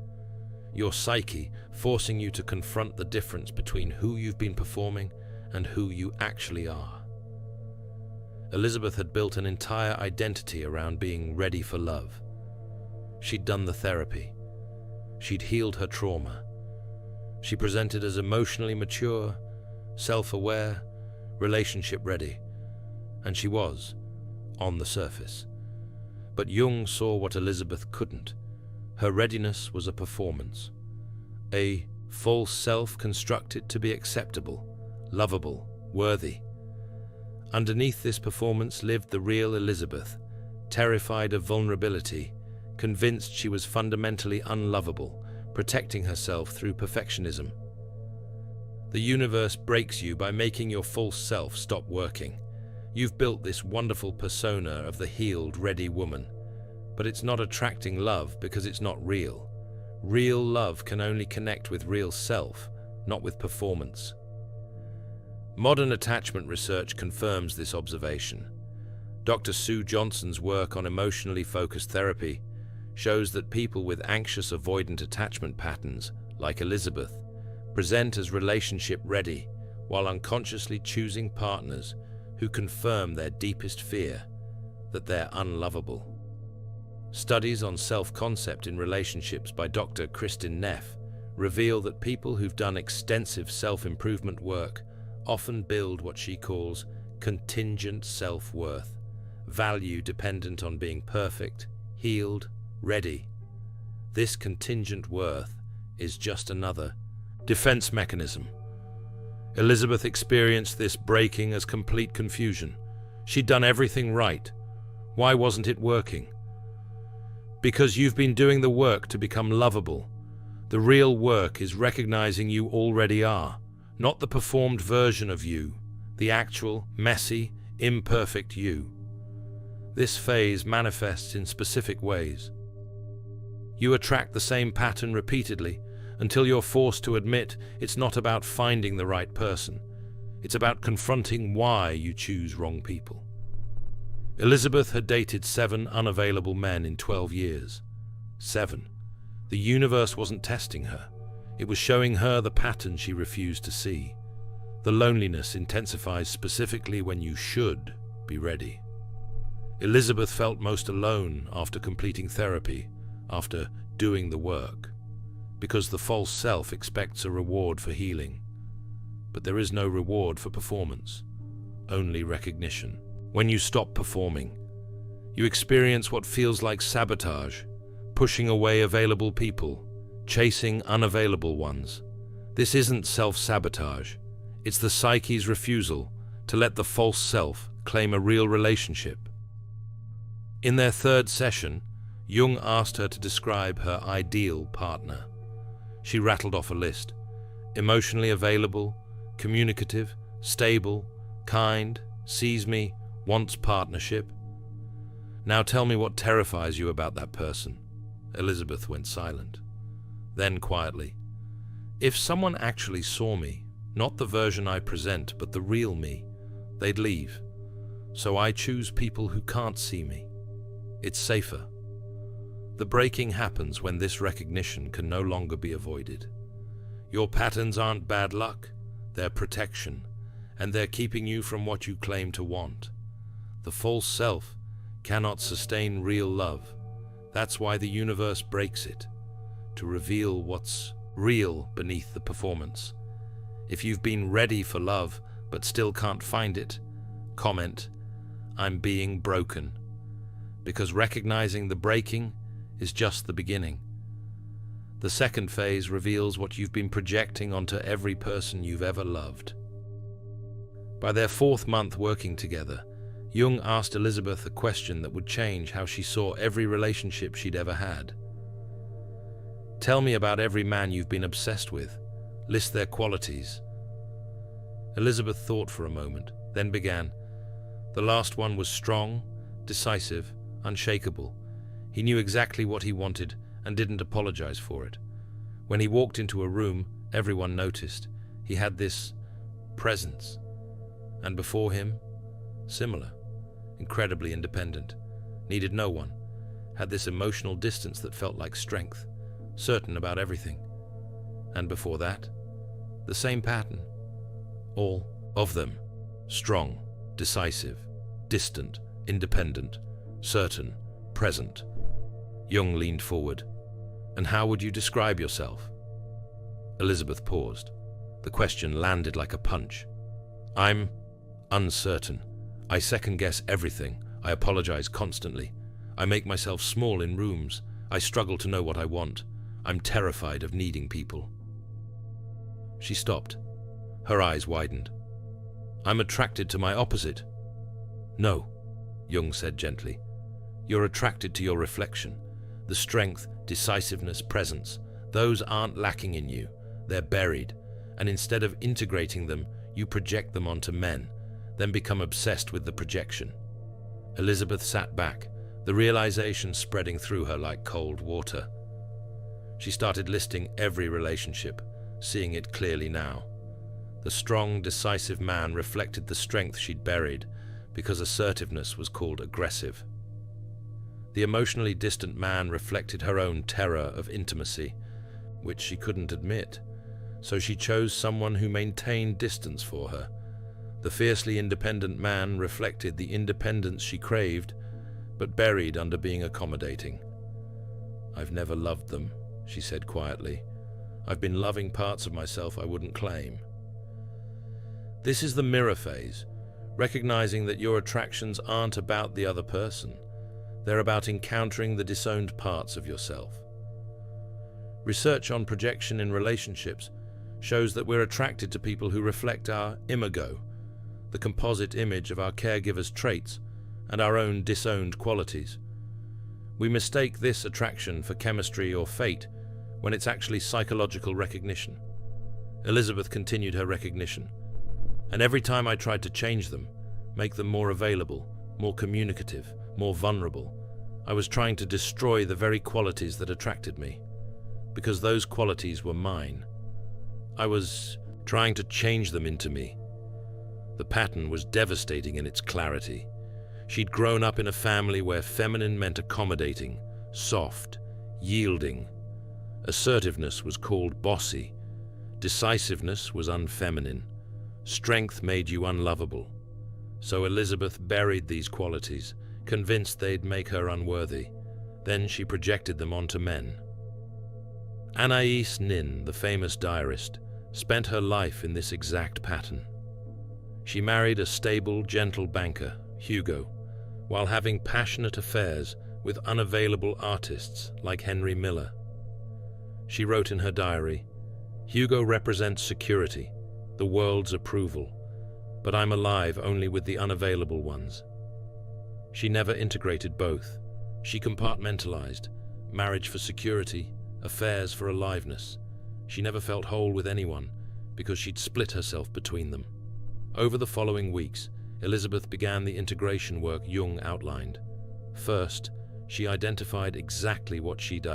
Your psyche forcing you to confront the difference between who you've been performing and who you actually are. Elizabeth had built an entire identity around being ready for love. She'd done the therapy. She'd healed her trauma. She presented as emotionally mature, self-aware, relationship-ready. And she was, on the surface. But Jung saw what Elizabeth couldn't. Her readiness was a performance. A false self constructed to be acceptable, lovable, worthy. Underneath this performance lived the real Elizabeth, terrified of vulnerability, convinced she was fundamentally unlovable, protecting herself through perfectionism. The universe breaks you by making your false self stop working. You've built this wonderful persona of the healed, ready woman, but it's not attracting love because it's not real. Real love can only connect with real self, not with performance. Modern attachment research confirms this observation. Dr. Sue Johnson's work on emotionally focused therapy shows that people with anxious avoidant attachment patterns, like Elizabeth, present as relationship ready while unconsciously choosing partners who confirm their deepest fear, that they're unlovable. Studies on self-concept in relationships by Dr. Kristin Neff reveal that people who've done extensive self-improvement work often build what she calls contingent self-worth, value dependent on being perfect, healed, ready. This contingent worth is just another defense mechanism. Elizabeth experienced this breaking as complete confusion. She'd done everything right. Why wasn't it working? Because you've been doing the work to become lovable. The real work is recognizing you already are, not the performed version of you, the actual, messy, imperfect you. This phase manifests in specific ways. You attract the same pattern repeatedly until you're forced to admit it's not about finding the right person. It's about confronting why you choose wrong people. Elizabeth had dated 7 unavailable men in 12 years. 7. The universe wasn't testing her. It was showing her the pattern she refused to see. The loneliness intensifies specifically when you should be ready. Elizabeth felt most alone after completing therapy, after doing the work, because the false self expects a reward for healing. But there is no reward for performance, only recognition. When you stop performing, you experience what feels like sabotage, pushing away available people, chasing unavailable ones. This isn't self-sabotage. It's the psyche's refusal to let the false self claim a real relationship. In their 3rd session, Jung asked her to describe her ideal partner. She rattled off a list: emotionally available, communicative, stable, kind, sees me, wants partnership. Now tell me what terrifies you about that person. Elizabeth went silent. Then quietly, if someone actually saw me, not the version I present, but the real me, they'd leave. So I choose people who can't see me. It's safer. The breaking happens when this recognition can no longer be avoided. Your patterns aren't bad luck, they're protection, and they're keeping you from what you claim to want. The false self cannot sustain real love. That's why the universe breaks it, to reveal what's real beneath the performance. If you've been ready for love but still can't find it, comment, "I'm being broken." because recognizing the breaking is just the beginning. The second phase reveals what you've been projecting onto every person you've ever loved. By their 4th month working together, Jung asked Elizabeth a question that would change how she saw every relationship she'd ever had. Tell me about every man you've been obsessed with. List their qualities. Elizabeth thought for a moment, then began. The last one was strong, decisive, unshakable. He knew exactly what he wanted and didn't apologize for it. When he walked into a room, everyone noticed. He had this presence. And before him, similar, incredibly independent, needed no one, had this emotional distance that felt like strength, certain about everything. And before that, the same pattern. All of them, strong, decisive, distant, independent, certain, present. Jung leaned forward. And how would you describe yourself? Elizabeth paused. The question landed like a punch. I'm uncertain. I second-guess everything. I apologize constantly. I make myself small in rooms. I struggle to know what I want. I'm terrified of needing people. She stopped. Her eyes widened. I'm attracted to my opposite. No, Jung said gently. You're attracted to your reflection. The strength, decisiveness, presence, those aren't lacking in you. They're buried. And instead of integrating them, you project them onto men, then become obsessed with the projection. Elizabeth sat back, the realization spreading through her like cold water. She started listing every relationship, seeing it clearly now. The strong, decisive man reflected the strength she'd buried, because assertiveness was called aggressive. The emotionally distant man reflected her own terror of intimacy, which she couldn't admit, so she chose someone who maintained distance for her. The fiercely independent man reflected the independence she craved, but buried under being accommodating. I've never loved them, she said quietly. I've been loving parts of myself I wouldn't claim. This is the mirror phase, recognizing that your attractions aren't about the other person. They're about encountering the disowned parts of yourself. Research on projection in relationships shows that we're attracted to people who reflect our imago, the composite image of our caregiver's traits and our own disowned qualities. We mistake this attraction for chemistry or fate when it's actually psychological recognition. Elizabeth continued her recognition. And every time I tried to change them, make them more available, more communicative, more vulnerable, I was trying to destroy the very qualities that attracted me, because those qualities were mine. I was trying to change them into me. The pattern was devastating in its clarity. She'd grown up in a family where feminine meant accommodating, soft, yielding. Assertiveness was called bossy. Decisiveness was unfeminine. Strength made you unlovable. So Elizabeth buried these qualities, convinced they'd make her unworthy. Then she projected them onto men. Anais Nin, the famous diarist, spent her life in this exact pattern. She married a stable, gentle banker, Hugo, while having passionate affairs with unavailable artists like Henry Miller. She wrote in her diary, "Hugo represents security, the world's approval, but I'm alive only with the unavailable ones." She never integrated both. She compartmentalized, marriage for security, affairs for aliveness. She never felt whole with anyone because she'd split herself between them. Over the following weeks, Elizabeth began the integration work Jung outlined. First, she identified exactly what she'd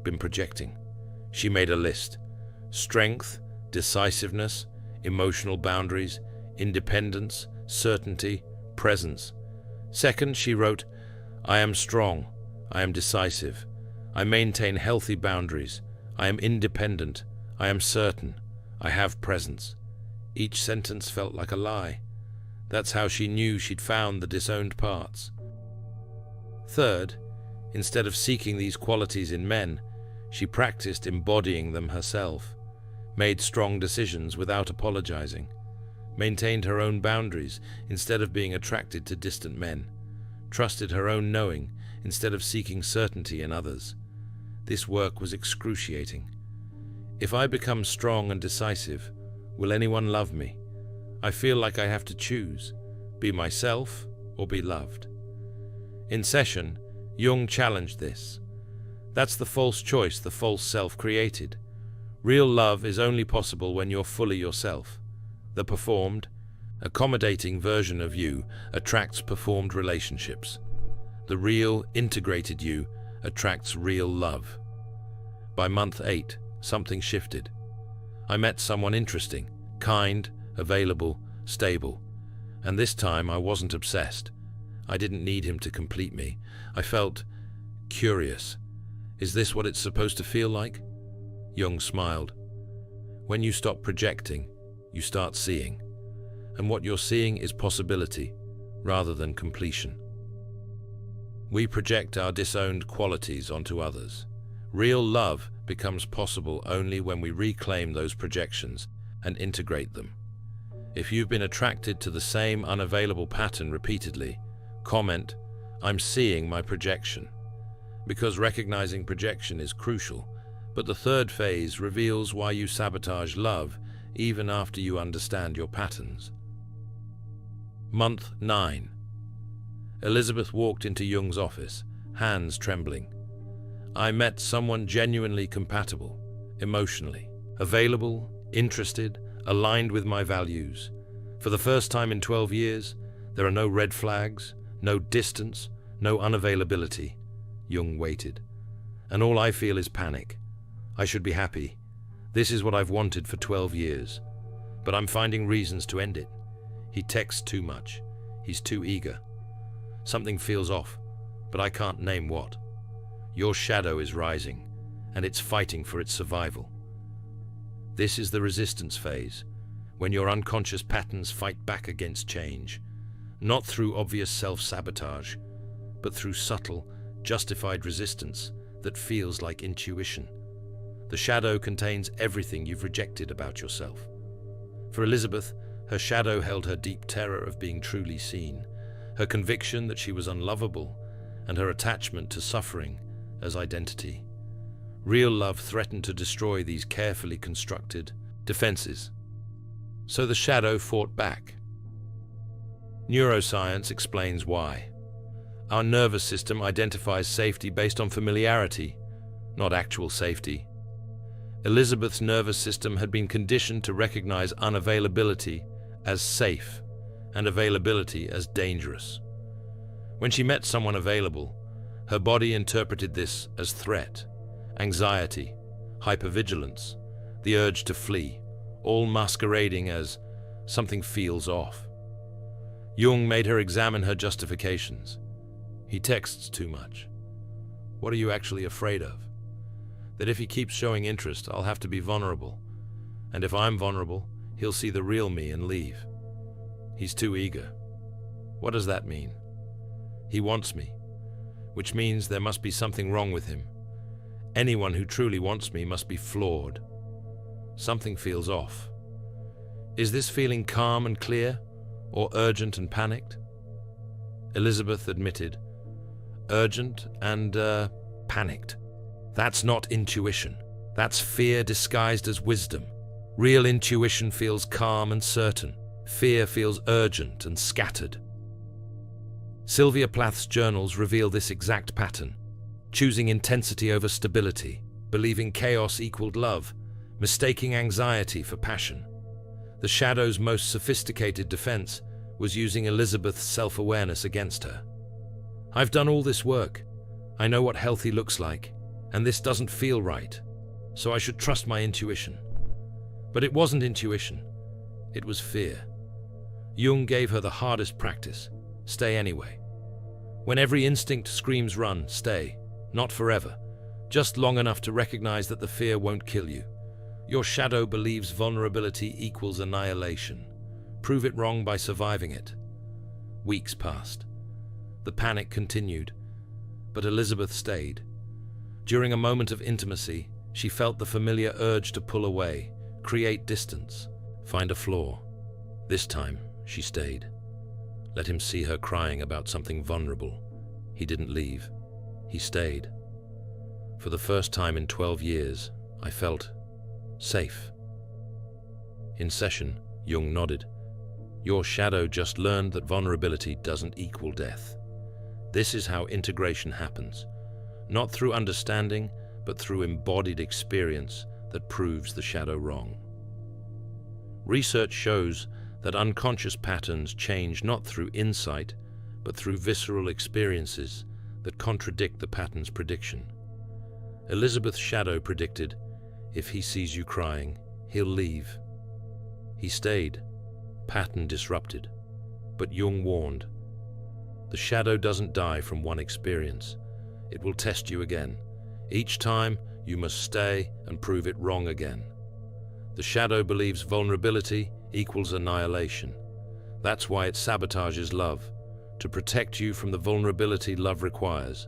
been projecting. She made a list: strength, decisiveness, emotional boundaries, independence, certainty, presence. Second, she wrote, I am strong, I am decisive, I maintain healthy boundaries, I am independent, I am certain, I have presence. Each sentence felt like a lie. That's how she knew she'd found the disowned parts. Third, instead of seeking these qualities in men, she practiced embodying them herself, made strong decisions without apologizing, maintained her own boundaries instead of being attracted to distant men, trusted her own knowing instead of seeking certainty in others. This work was excruciating. If I become strong and decisive, will anyone love me? I feel like I have to choose, be myself or be loved. In session, Jung challenged this. That's the false choice the false self created. Real love is only possible when you're fully yourself. The performed, accommodating version of you attracts performed relationships. The real, integrated you attracts real love. By month 8, something shifted. I met someone interesting, kind, available, stable. And this time I wasn't obsessed. I didn't need him to complete me. I felt curious. Is this what it's supposed to feel like? Jung smiled. When you stop projecting, you start seeing. And what you're seeing is possibility, rather than completion. We project our disowned qualities onto others. Real love becomes possible only when we reclaim those projections and integrate them. If you've been attracted to the same unavailable pattern repeatedly, comment, "I'm seeing my projection." Because recognizing projection is crucial, but the third phase reveals why you sabotage love even after you understand your patterns. Month 9. Elizabeth walked into Jung's office, hands trembling. I met someone genuinely compatible, emotionally, available, interested, aligned with my values. For the first time in 12 years, there are no red flags, no distance, no unavailability. Jung waited. And all I feel is panic. I should be happy. This is what I've wanted for 12 years. But I'm finding reasons to end it. He texts too much. He's too eager. Something feels off, but I can't name what. Your shadow is rising, and it's fighting for its survival. This is the resistance phase, when your unconscious patterns fight back against change, not through obvious self-sabotage, but through subtle, justified resistance that feels like intuition. The shadow contains everything you've rejected about yourself. For Elizabeth, her shadow held her deep terror of being truly seen, her conviction that she was unlovable, and her attachment to suffering as identity. Real love threatened to destroy these carefully constructed defenses. So the shadow fought back. Neuroscience explains why. Our nervous system identifies safety based on familiarity, not actual safety. Elizabeth's nervous system had been conditioned to recognize unavailability as safe and availability as dangerous. When she met someone available, her body interpreted this as threat, anxiety, hypervigilance, the urge to flee, all masquerading as something feels off. Jung made her examine her justifications. He texts too much. What are you actually afraid of? That if he keeps showing interest, I'll have to be vulnerable. And if I'm vulnerable, he'll see the real me and leave. He's too eager. What does that mean? He wants me, which means there must be something wrong with him. Anyone who truly wants me must be flawed. Something feels off. Is this feeling calm and clear, or urgent and panicked? Elizabeth admitted, urgent and panicked. That's not intuition. That's fear disguised as wisdom. Real intuition feels calm and certain. Fear feels urgent and scattered. Sylvia Plath's journals reveal this exact pattern, choosing intensity over stability, believing chaos equaled love, mistaking anxiety for passion. The shadow's most sophisticated defense was using Elizabeth's self-awareness against her. I've done all this work. I know what healthy looks like, and this doesn't feel right, so I should trust my intuition. But it wasn't intuition. It was fear. Jung gave her the hardest practice. Stay anyway. When every instinct screams run, stay. Not forever. Just long enough to recognize that the fear won't kill you. Your shadow believes vulnerability equals annihilation. Prove it wrong by surviving it. Weeks passed. The panic continued, but Elizabeth stayed. During a moment of intimacy, she felt the familiar urge to pull away, create distance, find a flaw. This time, she stayed. Let him see her crying about something vulnerable. He didn't leave. He stayed. For the first time in 12 years, I felt safe. In session, Jung nodded. Your shadow just learned that vulnerability doesn't equal death. This is how integration happens, not through understanding, but through embodied experience that proves the shadow wrong. Research shows that unconscious patterns change not through insight, but through visceral experiences that contradict the pattern's prediction. Elizabeth's shadow predicted, if he sees you crying, he'll leave. He stayed, pattern disrupted, but Jung warned, the shadow doesn't die from one experience. It will test you again. Each time, you must stay and prove it wrong again. The shadow believes vulnerability equals annihilation. That's why it sabotages love, to protect you from the vulnerability love requires.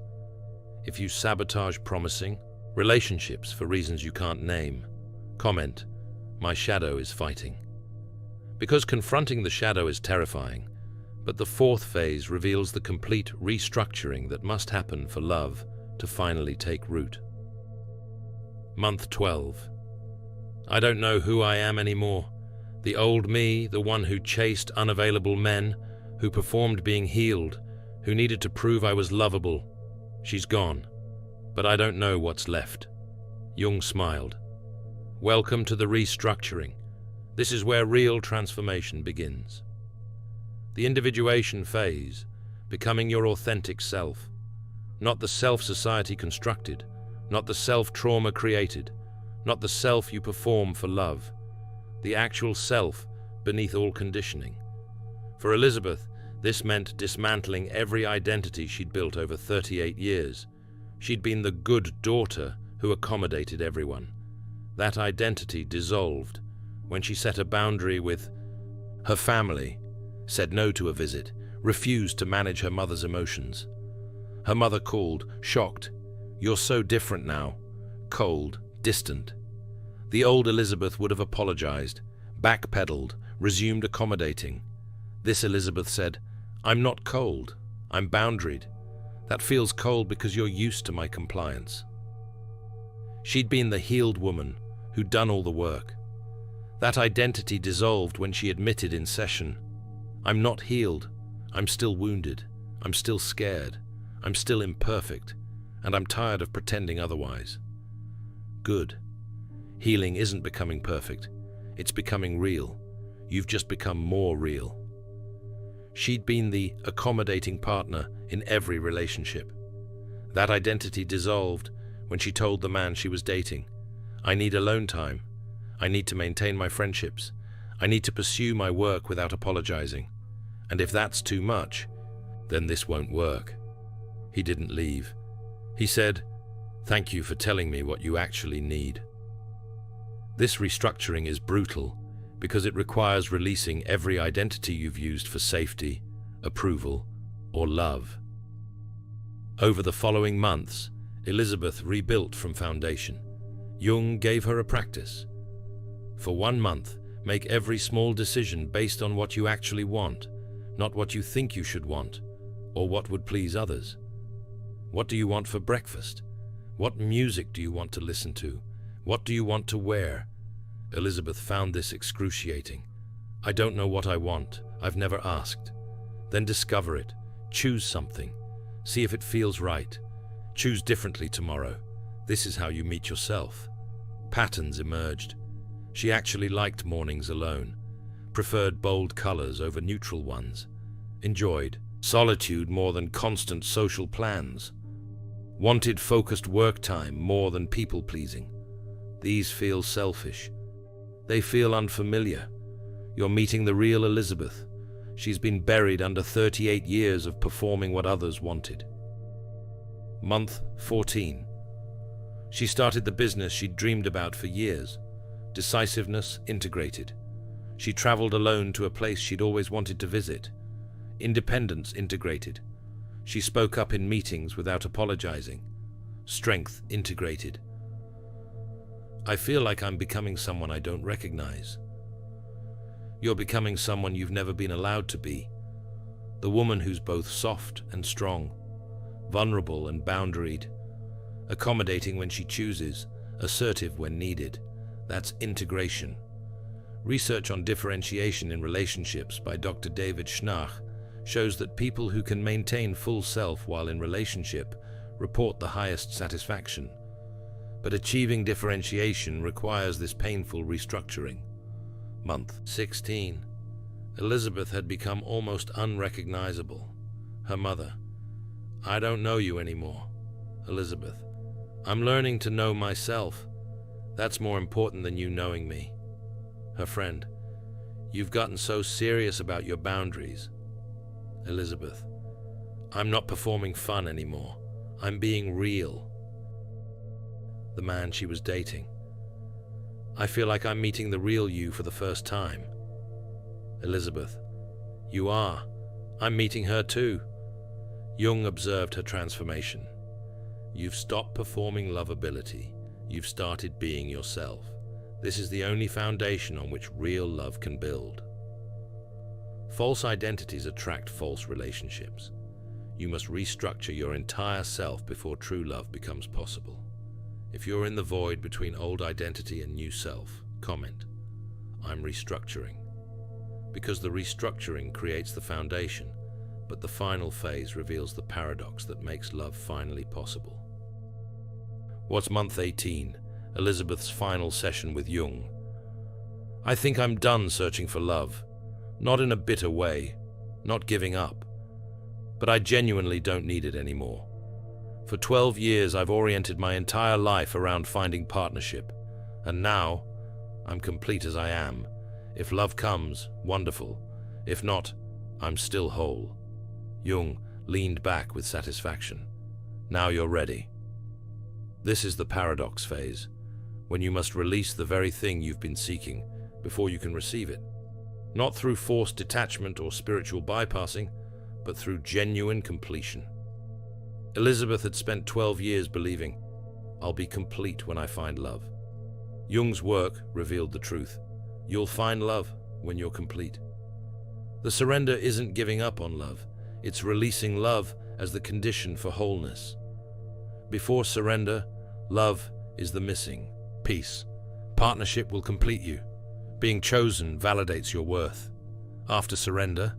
If you sabotage promising relationships for reasons you can't name, comment, my shadow is fighting. Because confronting the shadow is terrifying, but the fourth phase reveals the complete restructuring that must happen for love to finally take root. Month 12. I don't know who I am anymore. The old me, the one who chased unavailable men, who performed being healed, who needed to prove I was lovable. She's gone, but I don't know what's left. Jung smiled. Welcome to the restructuring. This is where real transformation begins. The individuation phase, becoming your authentic self, not the self society constructed, not the self trauma created, not the self you perform for love, the actual self beneath all conditioning. For Elizabeth, this meant dismantling every identity she'd built over 38 years. She'd been the good daughter who accommodated everyone. That identity dissolved when she set a boundary with her family, said no to a visit, refused to manage her mother's emotions. Her mother called, shocked. You're so different now. Cold, distant. The old Elizabeth would have apologized, backpedaled, resumed accommodating. This Elizabeth said, I'm not cold, I'm boundaried. That feels cold because you're used to my compliance. She'd been the healed woman who'd done all the work. That identity dissolved when she admitted in session, I'm not healed, I'm still wounded, I'm still scared, I'm still imperfect, and I'm tired of pretending otherwise. Good. Healing isn't becoming perfect, it's becoming real. You've just become more real. She'd been the accommodating partner in every relationship. That identity dissolved when she told the man she was dating, I need alone time, I need to maintain my friendships, I need to pursue my work without apologizing. And if that's too much, then this won't work. He didn't leave. He said, thank you for telling me what you actually need. This restructuring is brutal because it requires releasing every identity you've used for safety, approval, or love. Over the following months, Elizabeth rebuilt from foundation. Jung gave her a practice. For 1 month, make every small decision based on what you actually want, not what you think you should want, or what would please others. What do you want for breakfast? What music do you want to listen to? What do you want to wear? Elizabeth found this excruciating. I don't know what I want. I've never asked. Then discover it. Choose something. See if it feels right. Choose differently tomorrow. This is how you meet yourself. Patterns emerged. She actually liked mornings alone, preferred bold colors over neutral ones, enjoyed solitude more than constant social plans, wanted focused work time more than people-pleasing. These feel selfish. They feel unfamiliar. You're meeting the real Elizabeth. She's been buried under 38 years of performing what others wanted. Month 14. She started the business she'd dreamed about for years. Decisiveness integrated. She traveled alone to a place she'd always wanted to visit. Independence integrated. She spoke up in meetings without apologizing. Strength integrated. I feel like I'm becoming someone I don't recognize. You're becoming someone you've never been allowed to be. The woman who's both soft and strong. vulnerable and boundaried, accommodating when she chooses, assertive when needed. That's integration. Research on differentiation in relationships by Dr. David Schnarch shows that people who can maintain full self while in relationship report the highest satisfaction. But achieving differentiation requires this painful restructuring. Month 16. Elizabeth had become almost unrecognizable. Her mother: "I don't know you anymore." Elizabeth: "I'm learning to know myself. That's more important than you knowing me." Her friend: "You've gotten so serious about your boundaries." Elizabeth: "I'm not performing fun anymore. I'm being real." The man she was dating: "I feel like I'm meeting the real you for the first time." Elizabeth: "You are. I'm meeting her too." Jung observed her transformation. "You've stopped performing lovability. You've started being yourself. This is the only foundation on which real love can build." False identities attract false relationships. You must restructure your entire self before true love becomes possible. If you're in the void between old identity and new self, comment: "I'm restructuring." Because the restructuring creates the foundation, but the final phase reveals the paradox that makes love finally possible. What's month 18? Elizabeth's final session with Jung. "I think I'm done searching for love. Not in a bitter way, not giving up. But I genuinely don't need it anymore. For 12 years I've oriented my entire life around finding partnership, and now I'm complete as I am. If love comes, wonderful. If not, I'm still whole." Jung leaned back with satisfaction. "Now you're ready." This is the paradox phase, when you must release the very thing you've been seeking before you can receive it. Not through forced detachment or spiritual bypassing, but through genuine completion. Elizabeth had spent 12 years believing, "I'll be complete when I find love." Jung's work revealed the truth. You'll find love when you're complete. The surrender isn't giving up on love. It's releasing love as the condition for wholeness. Before surrender, love is the missing piece. Partnership will complete you. Being chosen validates your worth. After surrender,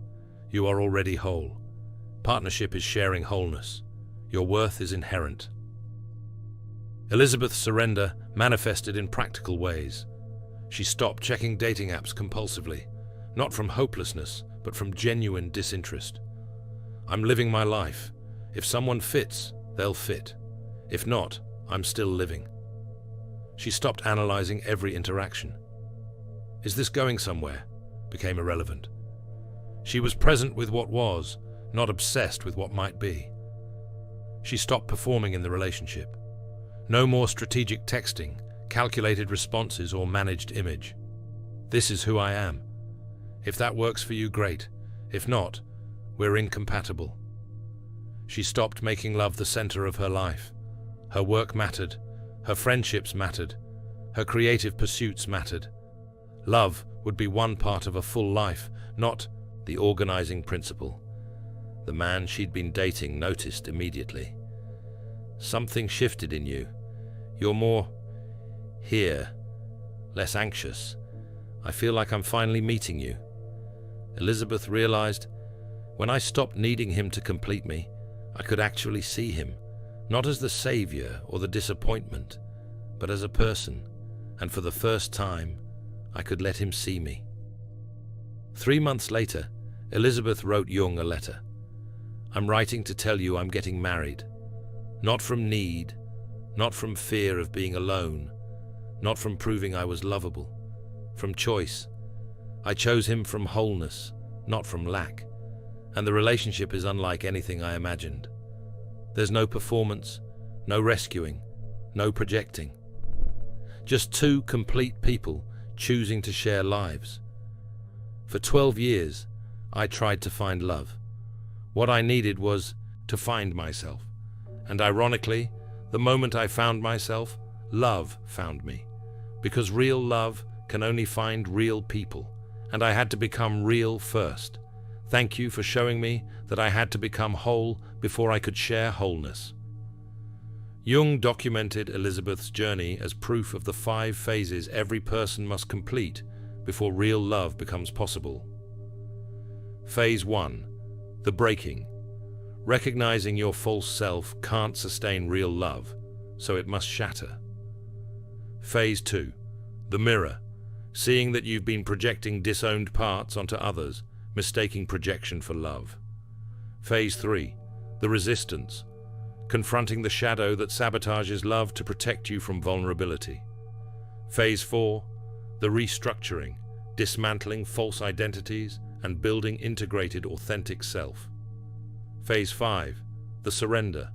you are already whole. Partnership is sharing wholeness. Your worth is inherent. Elizabeth's surrender manifested in practical ways. She stopped checking dating apps compulsively, not from hopelessness, but from genuine disinterest. "I'm living my life. If someone fits, they'll fit. If not, I'm still living." She stopped analyzing every interaction. "Is this going somewhere?" became irrelevant. She was present with what was, not obsessed with what might be. She stopped performing in the relationship. No more strategic texting, calculated responses, or managed image. "This is who I am. If that works for you, great. If not, we're incompatible." She stopped making love the center of her life. Her work mattered. Her friendships mattered. Her creative pursuits mattered. Love would be one part of a full life, not the organizing principle. The man she'd been dating noticed immediately. "Something shifted in you. You're more here, less anxious. I feel like I'm finally meeting you." Elizabeth realized, when I stopped needing him to complete me, I could actually see him, not as the savior or the disappointment, but as a person, and for the first time, I could let him see me. 3 months later, Elizabeth wrote Jung a letter. "I'm writing to tell you I'm getting married. Not from need, not from fear of being alone, not from proving I was lovable, from choice. I chose him from wholeness, not from lack, and the relationship is unlike anything I imagined. There's no performance, no rescuing, no projecting. Just two complete people choosing to share lives. For 12 years, I tried to find love. What I needed was to find myself. And ironically, the moment I found myself, love found me. Because real love can only find real people, and I had to become real first. Thank you for showing me that I had to become whole before I could share wholeness. Jung documented Elizabeth's journey as proof of the 5 phases every person must complete before real love becomes possible. Phase 1. The breaking. Recognizing your false self can't sustain real love, so it must shatter. Phase 2. The mirror. Seeing that you've been projecting disowned parts onto others, mistaking projection for love. Phase 3. The resistance. Confronting the shadow that sabotages love to protect you from vulnerability. Phase 4. The restructuring. Dismantling false identities and building integrated, authentic self. Phase 5. The surrender.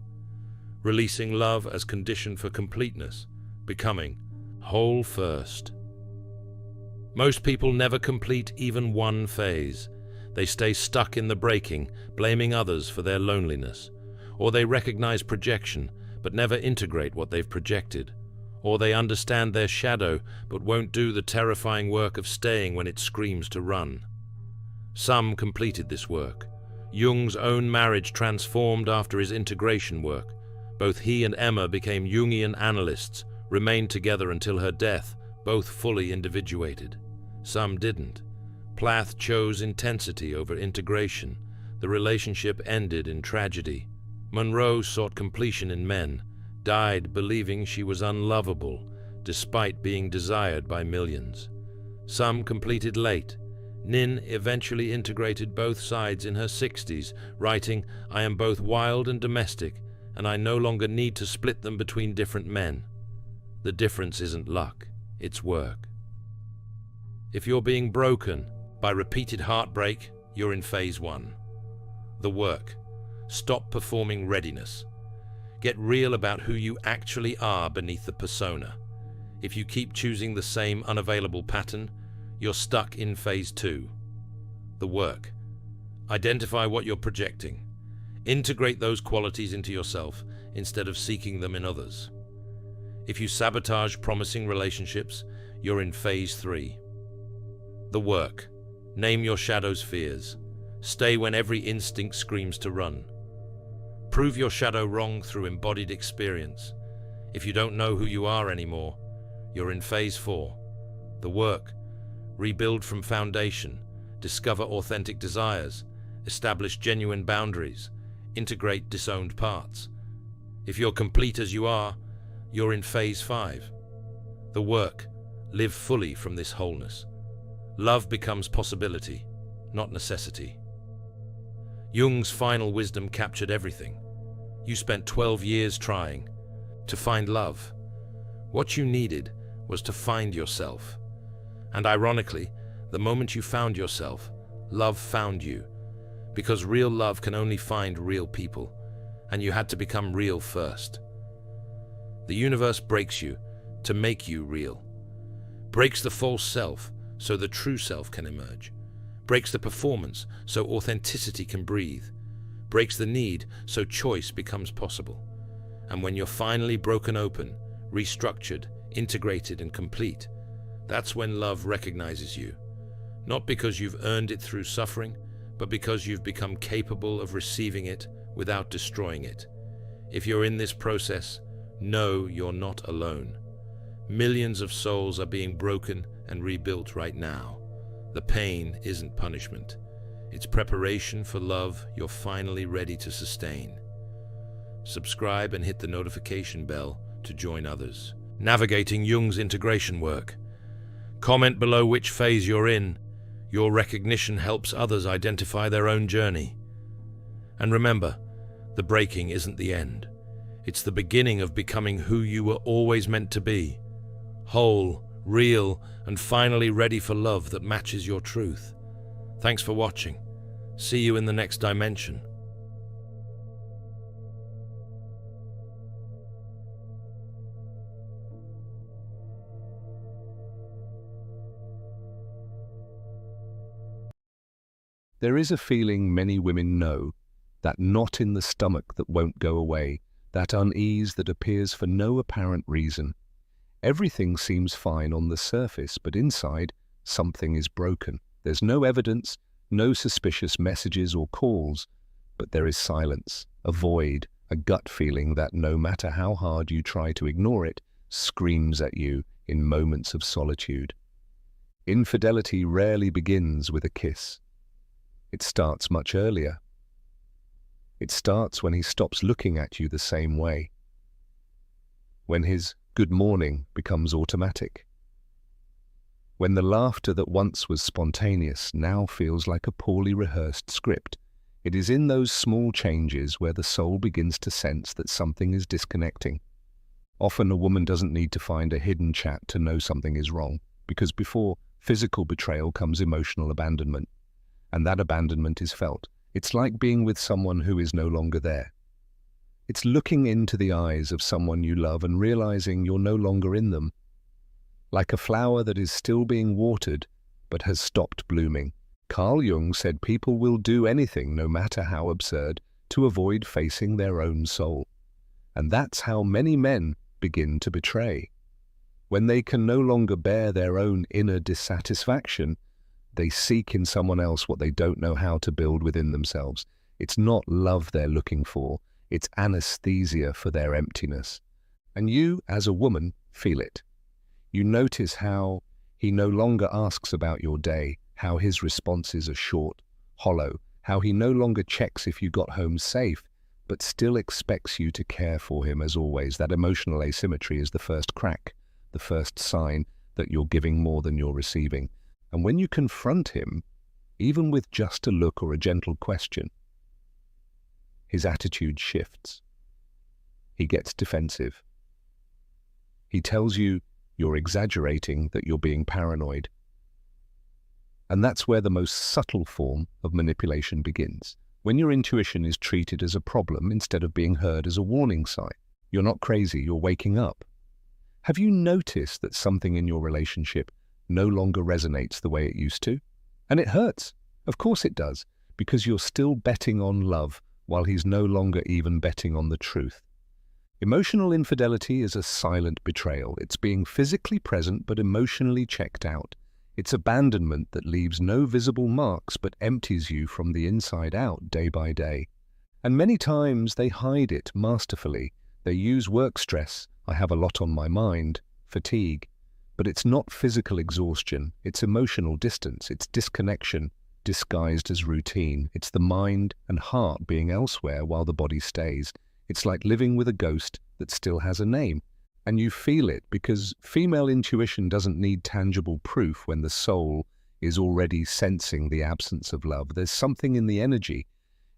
Releasing love as condition for completeness, becoming whole first. Most people never complete even one phase. They stay stuck in the breaking, blaming others for their loneliness. Or they recognize projection, but never integrate what they've projected. Or they understand their shadow, but won't do the terrifying work of staying when it screams to run. Some completed this work. Jung's own marriage transformed after his integration work. Both he and Emma became Jungian analysts, remained together until her death, both fully individuated. Some didn't. Plath chose intensity over integration. The relationship ended in tragedy. Monroe sought completion in men, died believing she was unlovable, despite being desired by millions. Some completed late. Nin eventually integrated both sides in her 60s, writing, "I am both wild and domestic, and I no longer need to split them between different men." The difference isn't luck, it's work. If you're being broken by repeated heartbreak, you're in phase 1. The work. Stop performing readiness. Get real about who you actually are beneath the persona. If you keep choosing the same unavailable pattern, you're stuck in phase 2. The work. Identify what you're projecting. Integrate those qualities into yourself instead of seeking them in others. If you sabotage promising relationships, you're in phase 3. The work. Name your shadow's fears. Stay when every instinct screams to run. Prove your shadow wrong through embodied experience. If you don't know who you are anymore, you're in phase 4. The work. Rebuild from foundation. Discover authentic desires. Establish genuine boundaries. Integrate disowned parts. If you're complete as you are, you're in phase 5. The work. Live fully from this wholeness. Love becomes possibility, not necessity. Jung's final wisdom captured everything. You spent 12 years trying to find love. What you needed was to find yourself. And ironically, the moment you found yourself, love found you. Because real love can only find real people, and you had to become real first. The universe breaks you to make you real. Breaks the false self so the true self can emerge. Breaks the performance so authenticity can breathe. Breaks the need so choice becomes possible. And when you're finally broken open, restructured, integrated, and complete, that's when love recognizes you. Not because you've earned it through suffering, but because you've become capable of receiving it without destroying it. If you're in this process, know you're not alone. Millions of souls are being broken and rebuilt right now. The pain isn't punishment. It's preparation for love you're finally ready to sustain. Subscribe and hit the notification bell to join others. Navigating Jung's integration work. Comment below which phase you're in. Your recognition helps others identify their own journey. And remember, the breaking isn't the end. It's the beginning of becoming who you were always meant to be. Whole, real, and finally ready for love that matches your truth. Thanks for watching. See you in the next dimension. There is a feeling many women know, that knot in the stomach that won't go away, that unease that appears for no apparent reason. Everything seems fine on the surface, but inside, something is broken. There's no evidence, no suspicious messages or calls, but there is silence. a void, a gut feeling that no matter how hard you try to ignore it, screams at you in moments of solitude. Infidelity rarely begins with a kiss. It starts much earlier. It starts when he stops looking at you the same way. When his good morning becomes automatic. When the laughter that once was spontaneous now feels like a poorly rehearsed script. It is in those small changes where the soul begins to sense that something is disconnecting. Often a woman doesn't need to find a hidden chat to know something is wrong, because before physical betrayal comes emotional abandonment, and that abandonment is felt. It's like being with someone who is no longer there. It's looking into the eyes of someone you love and realizing you're no longer in them. Like a flower that is still being watered, but has stopped blooming. Carl Jung said people will do anything, no matter how absurd, to avoid facing their own soul. And that's how many men begin to betray. When they can no longer bear their own inner dissatisfaction, they seek in someone else what they don't know how to build within themselves. It's not love they're looking for, it's anesthesia for their emptiness. And you, as a woman, feel it. You notice how he no longer asks about your day, how his responses are short, hollow, how he no longer checks if you got home safe, but still expects you to care for him as always. That emotional asymmetry is the first crack, the first sign that you're giving more than you're receiving. And when you confront him, even with just a look or a gentle question, his attitude shifts. He gets defensive. He tells you you're exaggerating, that you're being paranoid. And that's where the most subtle form of manipulation begins. When your intuition is treated as a problem instead of being heard as a warning sign. You're not crazy, you're waking up. Have you noticed that something in your relationship no longer resonates the way it used to? And it hurts. Of course it does, because you're still betting on love while he's no longer even betting on the truth. Emotional infidelity is a silent betrayal. It's being physically present but emotionally checked out. It's abandonment that leaves no visible marks but empties you from the inside out day by day. And many times they hide it masterfully. They use work stress, I have a lot on my mind, fatigue. But it's not physical exhaustion, it's emotional distance, it's disconnection disguised as routine. It's the mind and heart being elsewhere while the body stays. It's like living with a ghost that still has a name. And you feel it because female intuition doesn't need tangible proof when the soul is already sensing the absence of love. There's something in the energy,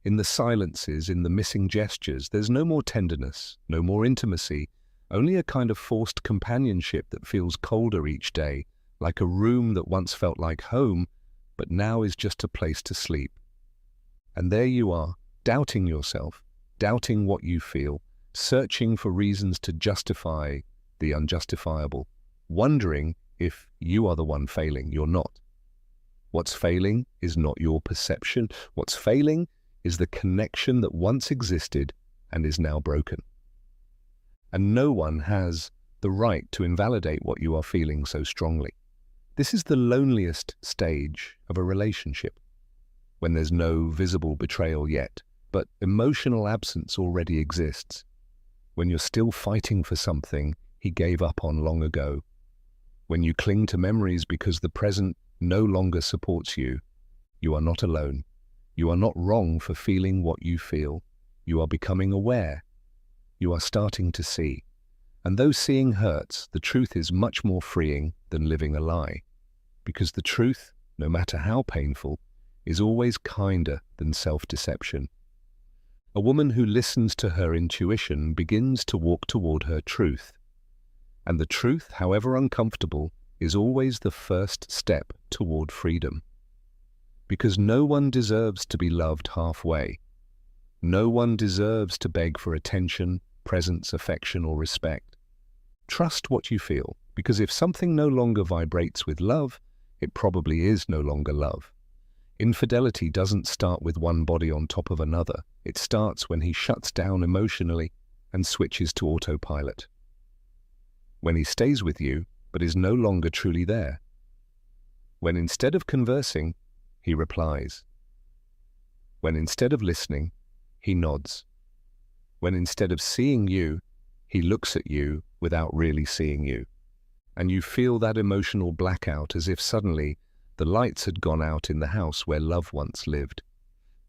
in the silences, in the missing gestures. There's no more tenderness, no more intimacy, only a kind of forced companionship that feels colder each day, like a room that once felt like home, but now is just a place to sleep. And there you are, doubting yourself, doubting what you feel, searching for reasons to justify the unjustifiable, wondering if you are the one failing. You're not. What's failing is not your perception. What's failing is the connection that once existed and is now broken. And no one has the right to invalidate what you are feeling so strongly. This is the loneliest stage of a relationship, when there's no visible betrayal yet, but emotional absence already exists. When you're still fighting for something he gave up on long ago. When you cling to memories because the present no longer supports you, you are not alone. You are not wrong for feeling what you feel. You are becoming aware. You are starting to see. And though seeing hurts, the truth is much more freeing than living a lie. Because the truth, no matter how painful, is always kinder than self-deception. A woman who listens to her intuition begins to walk toward her truth. And the truth, however uncomfortable, is always the first step toward freedom. Because no one deserves to be loved halfway. No one deserves to beg for attention, presence, affection, or respect. Trust what you feel, because if something no longer vibrates with love, it probably is no longer love. Infidelity doesn't start with one body on top of another. It starts when he shuts down emotionally and switches to autopilot. When he stays with you, but is no longer truly there. When instead of conversing, he replies. When instead of listening, he nods. when instead of seeing you, he looks at you without really seeing you. And you feel that emotional blackout as if suddenly the lights had gone out in the house where love once lived.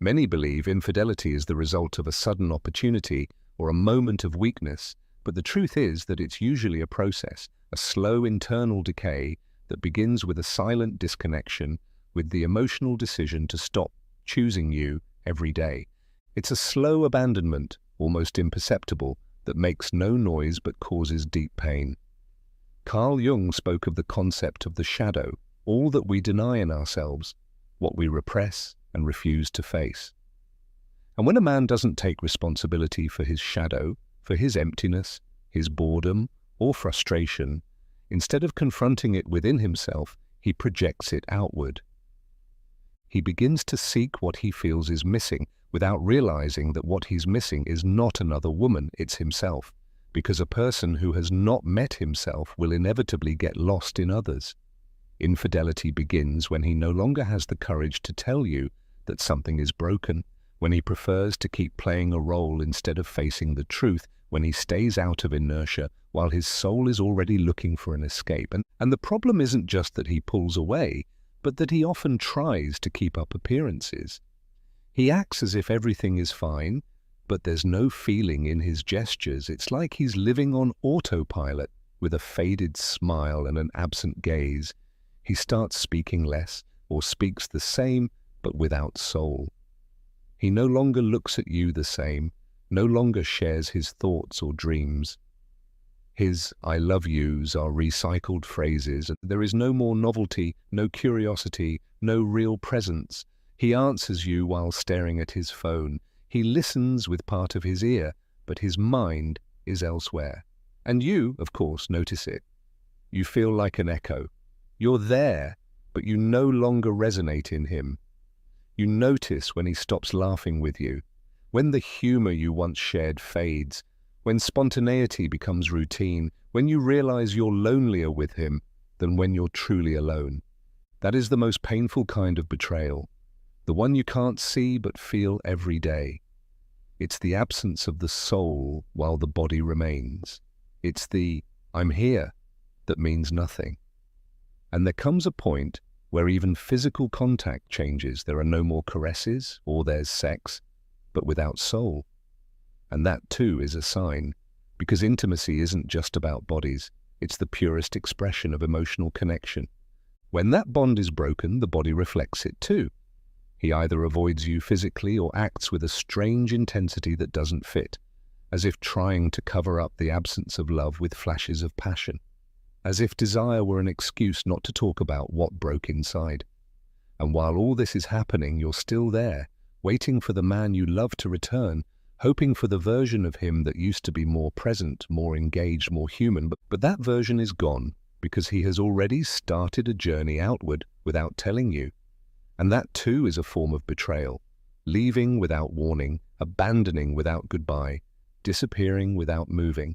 Many believe infidelity is the result of a sudden opportunity or a moment of weakness, but the truth is that it's usually a process, a slow internal decay that begins with a silent disconnection, with the emotional decision to stop choosing you every day. It's a slow abandonment, almost imperceptible, that makes no noise but causes deep pain. Carl Jung spoke of the concept of the shadow, all that we deny in ourselves, what we repress and refuse to face. And when a man doesn't take responsibility for his shadow, for his emptiness, his boredom, or frustration, instead of confronting it within himself, he projects it outward. He begins to seek what he feels is missing, without realizing that what he's missing is not another woman, it's himself, because a person who has not met himself will inevitably get lost in others. Infidelity begins when he no longer has the courage to tell you that something is broken, when he prefers to keep playing a role instead of facing the truth, when he stays out of inertia while his soul is already looking for an escape. And the problem isn't just that he pulls away, but that he often tries to keep up appearances. He acts as if everything is fine, but there's no feeling in his gestures. It's like he's living on autopilot with a faded smile and an absent gaze. He starts speaking less or speaks the same, but without soul. He no longer looks at you the same, no longer shares his thoughts or dreams. His "I love yous" are recycled phrases, and there is no more novelty, no curiosity, no real presence. He answers you while staring at his phone. He listens with part of his ear, but his mind is elsewhere. And you, of course, notice it. You feel like an echo. You're there, but you no longer resonate in him. You notice when he stops laughing with you, when the humor you once shared fades, when spontaneity becomes routine, when you realize you're lonelier with him than when you're truly alone. That is the most painful kind of betrayal, the one you can't see but feel every day. It's the absence of the soul while the body remains. It's the "I'm here" that means nothing. And there comes a point where even physical contact changes. There are no more caresses, or there's sex, but without soul. And that too is a sign, because intimacy isn't just about bodies, it's the purest expression of emotional connection. When that bond is broken, the body reflects it too. He either avoids you physically or acts with a strange intensity that doesn't fit, as if trying to cover up the absence of love with flashes of passion, as if desire were an excuse not to talk about what broke inside. And while all this is happening, you're still there, waiting for the man you love to return, hoping for the version of him that used to be more present, more engaged, more human. But that version is gone because he has already started a journey outward without telling you. And that too is a form of betrayal, leaving without warning, abandoning without goodbye, disappearing without moving.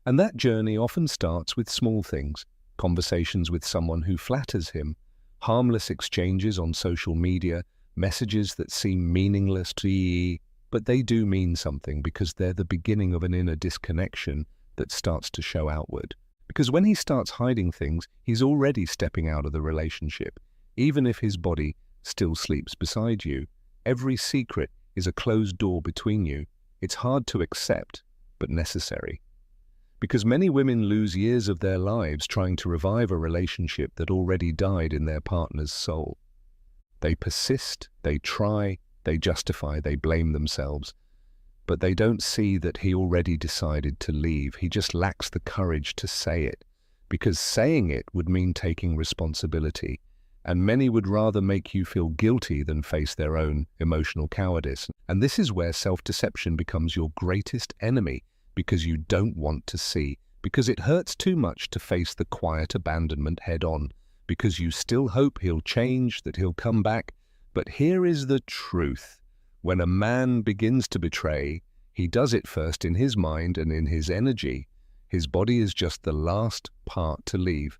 And that journey often starts with small things, conversations with someone who flatters him, harmless exchanges on social media, messages that seem meaningless to you, but they do mean something because they're the beginning of an inner disconnection that starts to show outward. Because when he starts hiding things, he's already stepping out of the relationship. Even if his body still sleeps beside you, every secret is a closed door between you. It's hard to accept, but necessary. Because many women lose years of their lives trying to revive a relationship that already died in their partner's soul. They persist, they try, they justify, they blame themselves. But they don't see that he already decided to leave. He just lacks the courage to say it, because saying it would mean taking responsibility. And many would rather make you feel guilty than face their own emotional cowardice. And this is where self-deception becomes your greatest enemy, because you don't want to see, because it hurts too much to face the quiet abandonment head-on, because you still hope he'll change, that he'll come back. But here is the truth. When a man begins to betray, he does it first in his mind and in his energy. His body is just the last part to leave.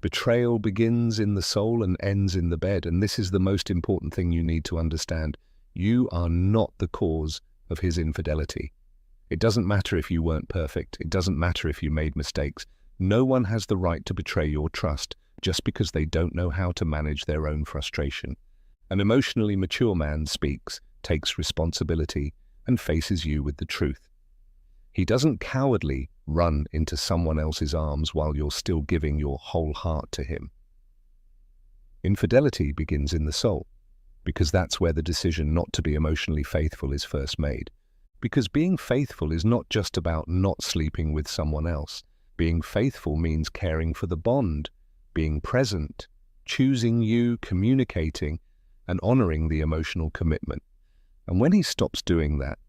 Betrayal begins in the soul and ends in the bed, and this is the most important thing you need to understand. You are not the cause of his infidelity. It doesn't matter if you weren't perfect. It doesn't matter if you made mistakes. No one has the right to betray your trust just because they don't know how to manage their own frustration. An emotionally mature man speaks, takes responsibility, and faces you with the truth. He doesn't cowardly run into someone else's arms while you're still giving your whole heart to him. Infidelity begins in the soul, because that's where the decision not to be emotionally faithful is first made. Because being faithful is not just about not sleeping with someone else. Being faithful means caring for the bond, being present, choosing you, communicating, and honoring the emotional commitment. And when he stops doing that,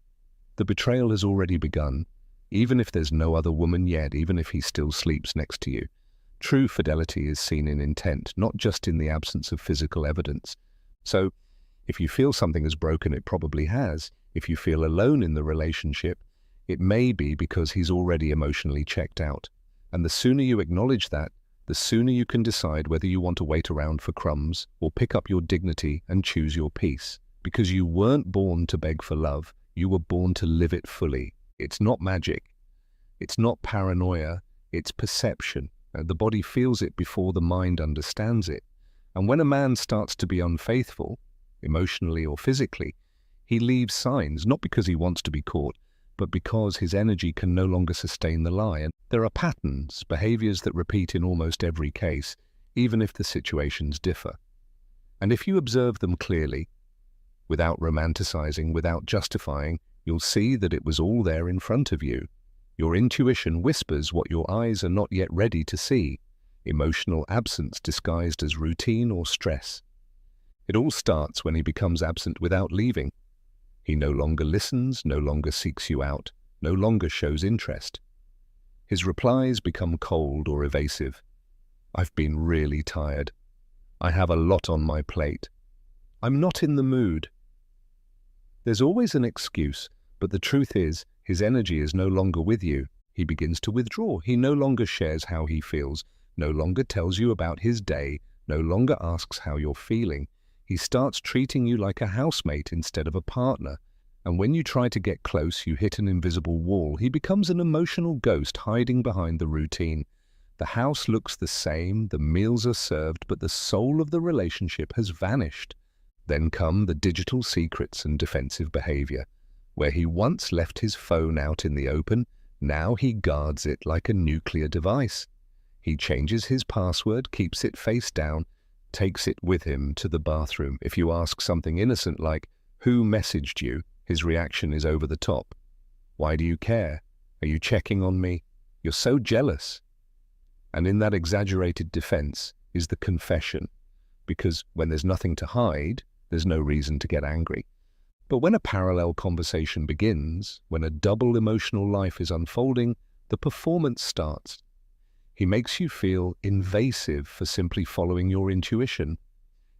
the betrayal has already begun, even if there's no other woman yet, even if he still sleeps next to you. True fidelity is seen in intent, not just in the absence of physical evidence. So, if you feel something is broken, it probably has. If you feel alone in the relationship, it may be because he's already emotionally checked out. And the sooner you acknowledge that, the sooner you can decide whether you want to wait around for crumbs or pick up your dignity and choose your peace. Because you weren't born to beg for love, you were born to live it fully. It's not magic. It's not paranoia. It's perception. The body feels it before the mind understands it. And when a man starts to be unfaithful, emotionally or physically, he leaves signs, not because he wants to be caught, but because his energy can no longer sustain the lie. And there are patterns, behaviors that repeat in almost every case, even if the situations differ. And if you observe them clearly, without romanticizing, without justifying, you'll see that it was all there in front of you. Your intuition whispers what your eyes are not yet ready to see, emotional absence disguised as routine or stress. It all starts when he becomes absent without leaving. He no longer listens, no longer seeks you out, no longer shows interest. His replies become cold or evasive. I've been really tired. I have a lot on my plate. I'm not in the mood. There's always an excuse, but the truth is, his energy is no longer with you. He begins to withdraw. He no longer shares how he feels, no longer tells you about his day, no longer asks how you're feeling. He starts treating you like a housemate instead of a partner. And when you try to get close, you hit an invisible wall. He becomes an emotional ghost hiding behind the routine. The house looks the same, the meals are served, but the soul of the relationship has vanished. Then come the digital secrets and defensive behavior. Where he once left his phone out in the open, now he guards it like a nuclear device. He changes his password, keeps it face down, takes it with him to the bathroom. If you ask something innocent like, "Who messaged you?" his reaction is over the top. "Why do you care? Are you checking on me? You're so jealous." And in that exaggerated defense is the confession, because when there's nothing to hide, there's no reason to get angry. But when a parallel conversation begins, when a double emotional life is unfolding, the performance starts. He makes you feel invasive for simply following your intuition.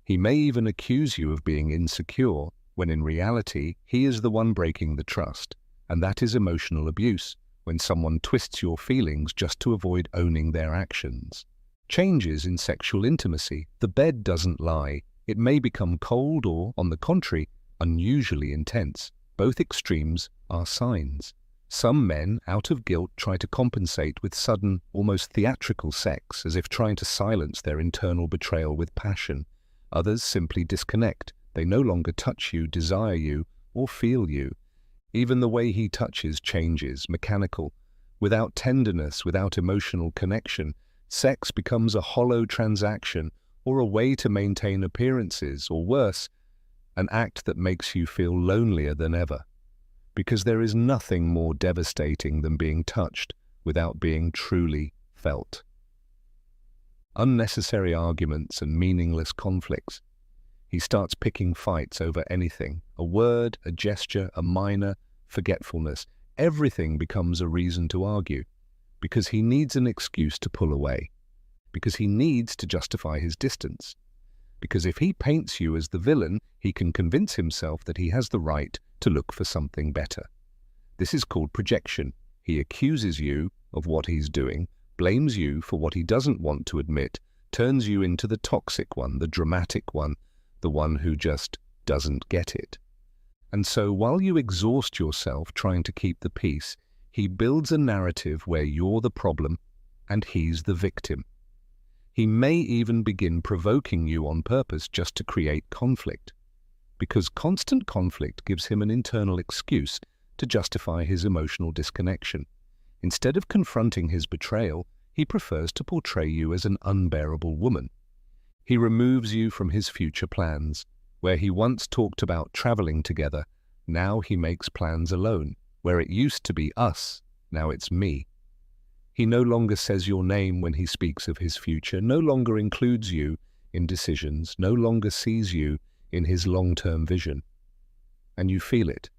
He may even accuse you of being insecure, when in reality, he is the one breaking the trust. And that is emotional abuse, when someone twists your feelings just to avoid owning their actions. Changes in sexual intimacy. The bed doesn't lie. It may become cold or, on the contrary, unusually intense. Both extremes are signs. Some men, out of guilt, try to compensate with sudden, almost theatrical sex, as if trying to silence their internal betrayal with passion. Others simply disconnect. They no longer touch you, desire you, or feel you. Even the way he touches changes, mechanical. Without tenderness, without emotional connection, sex becomes a hollow transaction, or a way to maintain appearances, or worse, an act that makes you feel lonelier than ever. Because there is nothing more devastating than being touched without being truly felt. Unnecessary arguments and meaningless conflicts. He starts picking fights over anything, a word, a gesture, a minor forgetfulness. Everything becomes a reason to argue, because he needs an excuse to pull away, because he needs to justify his distance. Because if he paints you as the villain, he can convince himself that he has the right to look for something better. This is called projection. He accuses you of what he's doing, blames you for what he doesn't want to admit, turns you into the toxic one, the dramatic one, the one who just doesn't get it. And so while you exhaust yourself trying to keep the peace, he builds a narrative where you're the problem and he's the victim. He may even begin provoking you on purpose just to create conflict, because constant conflict gives him an internal excuse to justify his emotional disconnection. Instead of confronting his betrayal, he prefers to portray you as an unbearable woman. He removes you from his future plans. Where he once talked about traveling together, now he makes plans alone. Where it used to be us, now it's me. He no longer says your name when he speaks of his future, no longer includes you in decisions, no longer sees you in his long-term vision. And you feel it.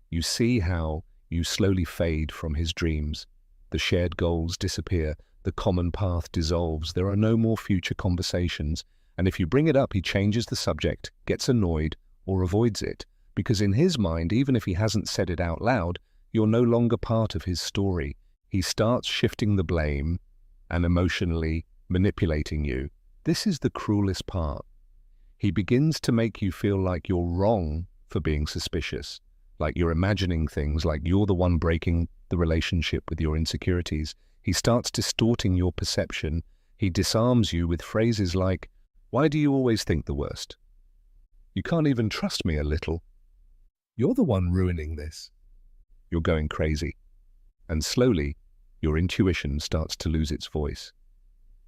You see how you slowly fade from his dreams. The shared goals disappear, the common path dissolves, there are no more future conversations, and if you bring it up, he changes the subject, gets annoyed, or avoids it, because in his mind, even if he hasn't said it out loud, you're no longer part of his story. He starts shifting the blame and emotionally manipulating you. This is the cruelest part. He begins to make you feel like you're wrong for being suspicious, like you're imagining things, like you're the one breaking the relationship with your insecurities. He starts distorting your perception. He disarms you with phrases like, "Why do you always think the worst? You can't even trust me a little. You're the one ruining this. You're going crazy." And slowly, your intuition starts to lose its voice.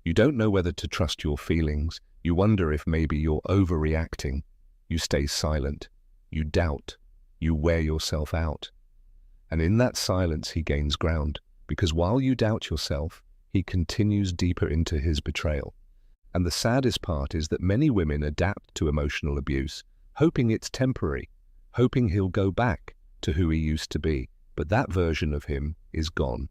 You don't know whether to trust your feelings. You wonder if maybe you're overreacting. You stay silent. You doubt. You wear yourself out. And in that silence, he gains ground, because while you doubt yourself, he continues deeper into his betrayal. And the saddest part is that many women adapt to emotional abuse, hoping it's temporary, hoping he'll go back to who he used to be. But that version of him is gone.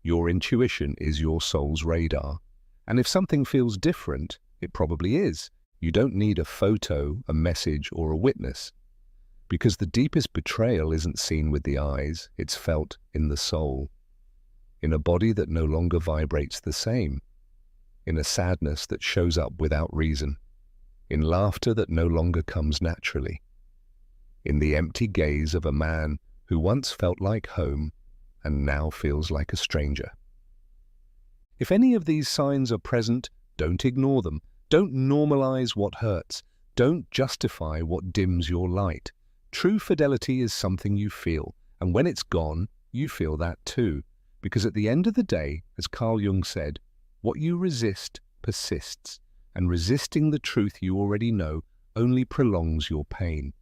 Your intuition is your soul's radar. And if something feels different, it probably is. You don't need a photo, a message, or a witness. Because the deepest betrayal isn't seen with the eyes, it's felt in the soul. In a body that no longer vibrates the same. In a sadness that shows up without reason. In laughter that no longer comes naturally. In the empty gaze of a man who once felt like home and now feels like a stranger. If any of these signs are present, don't ignore them. Don't normalize what hurts. Don't justify what dims your light. True fidelity is something you feel, and when it's gone, you feel that too. Because at the end of the day, as Carl Jung said, what you resist persists, and resisting the truth you already know only prolongs your pain.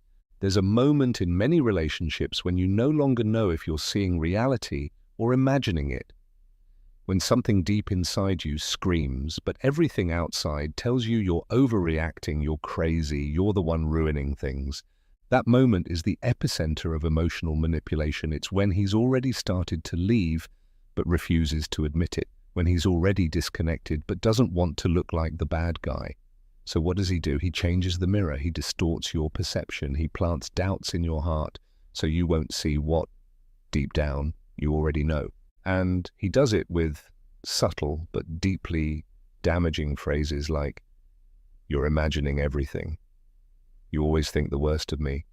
There's a moment in many relationships when you no longer know if you're seeing reality or imagining it. When something deep inside you screams, but everything outside tells you you're overreacting, you're crazy, you're the one ruining things. That moment is the epicenter of emotional manipulation. It's when he's already started to leave, but refuses to admit it. When he's already disconnected, but doesn't want to look like the bad guy. So what does he do? He changes the mirror. He distorts your perception. He plants doubts in your heart so you won't see what, deep down, you already know. And he does it with subtle but deeply damaging phrases like, "You're imagining everything. You always think the worst of me.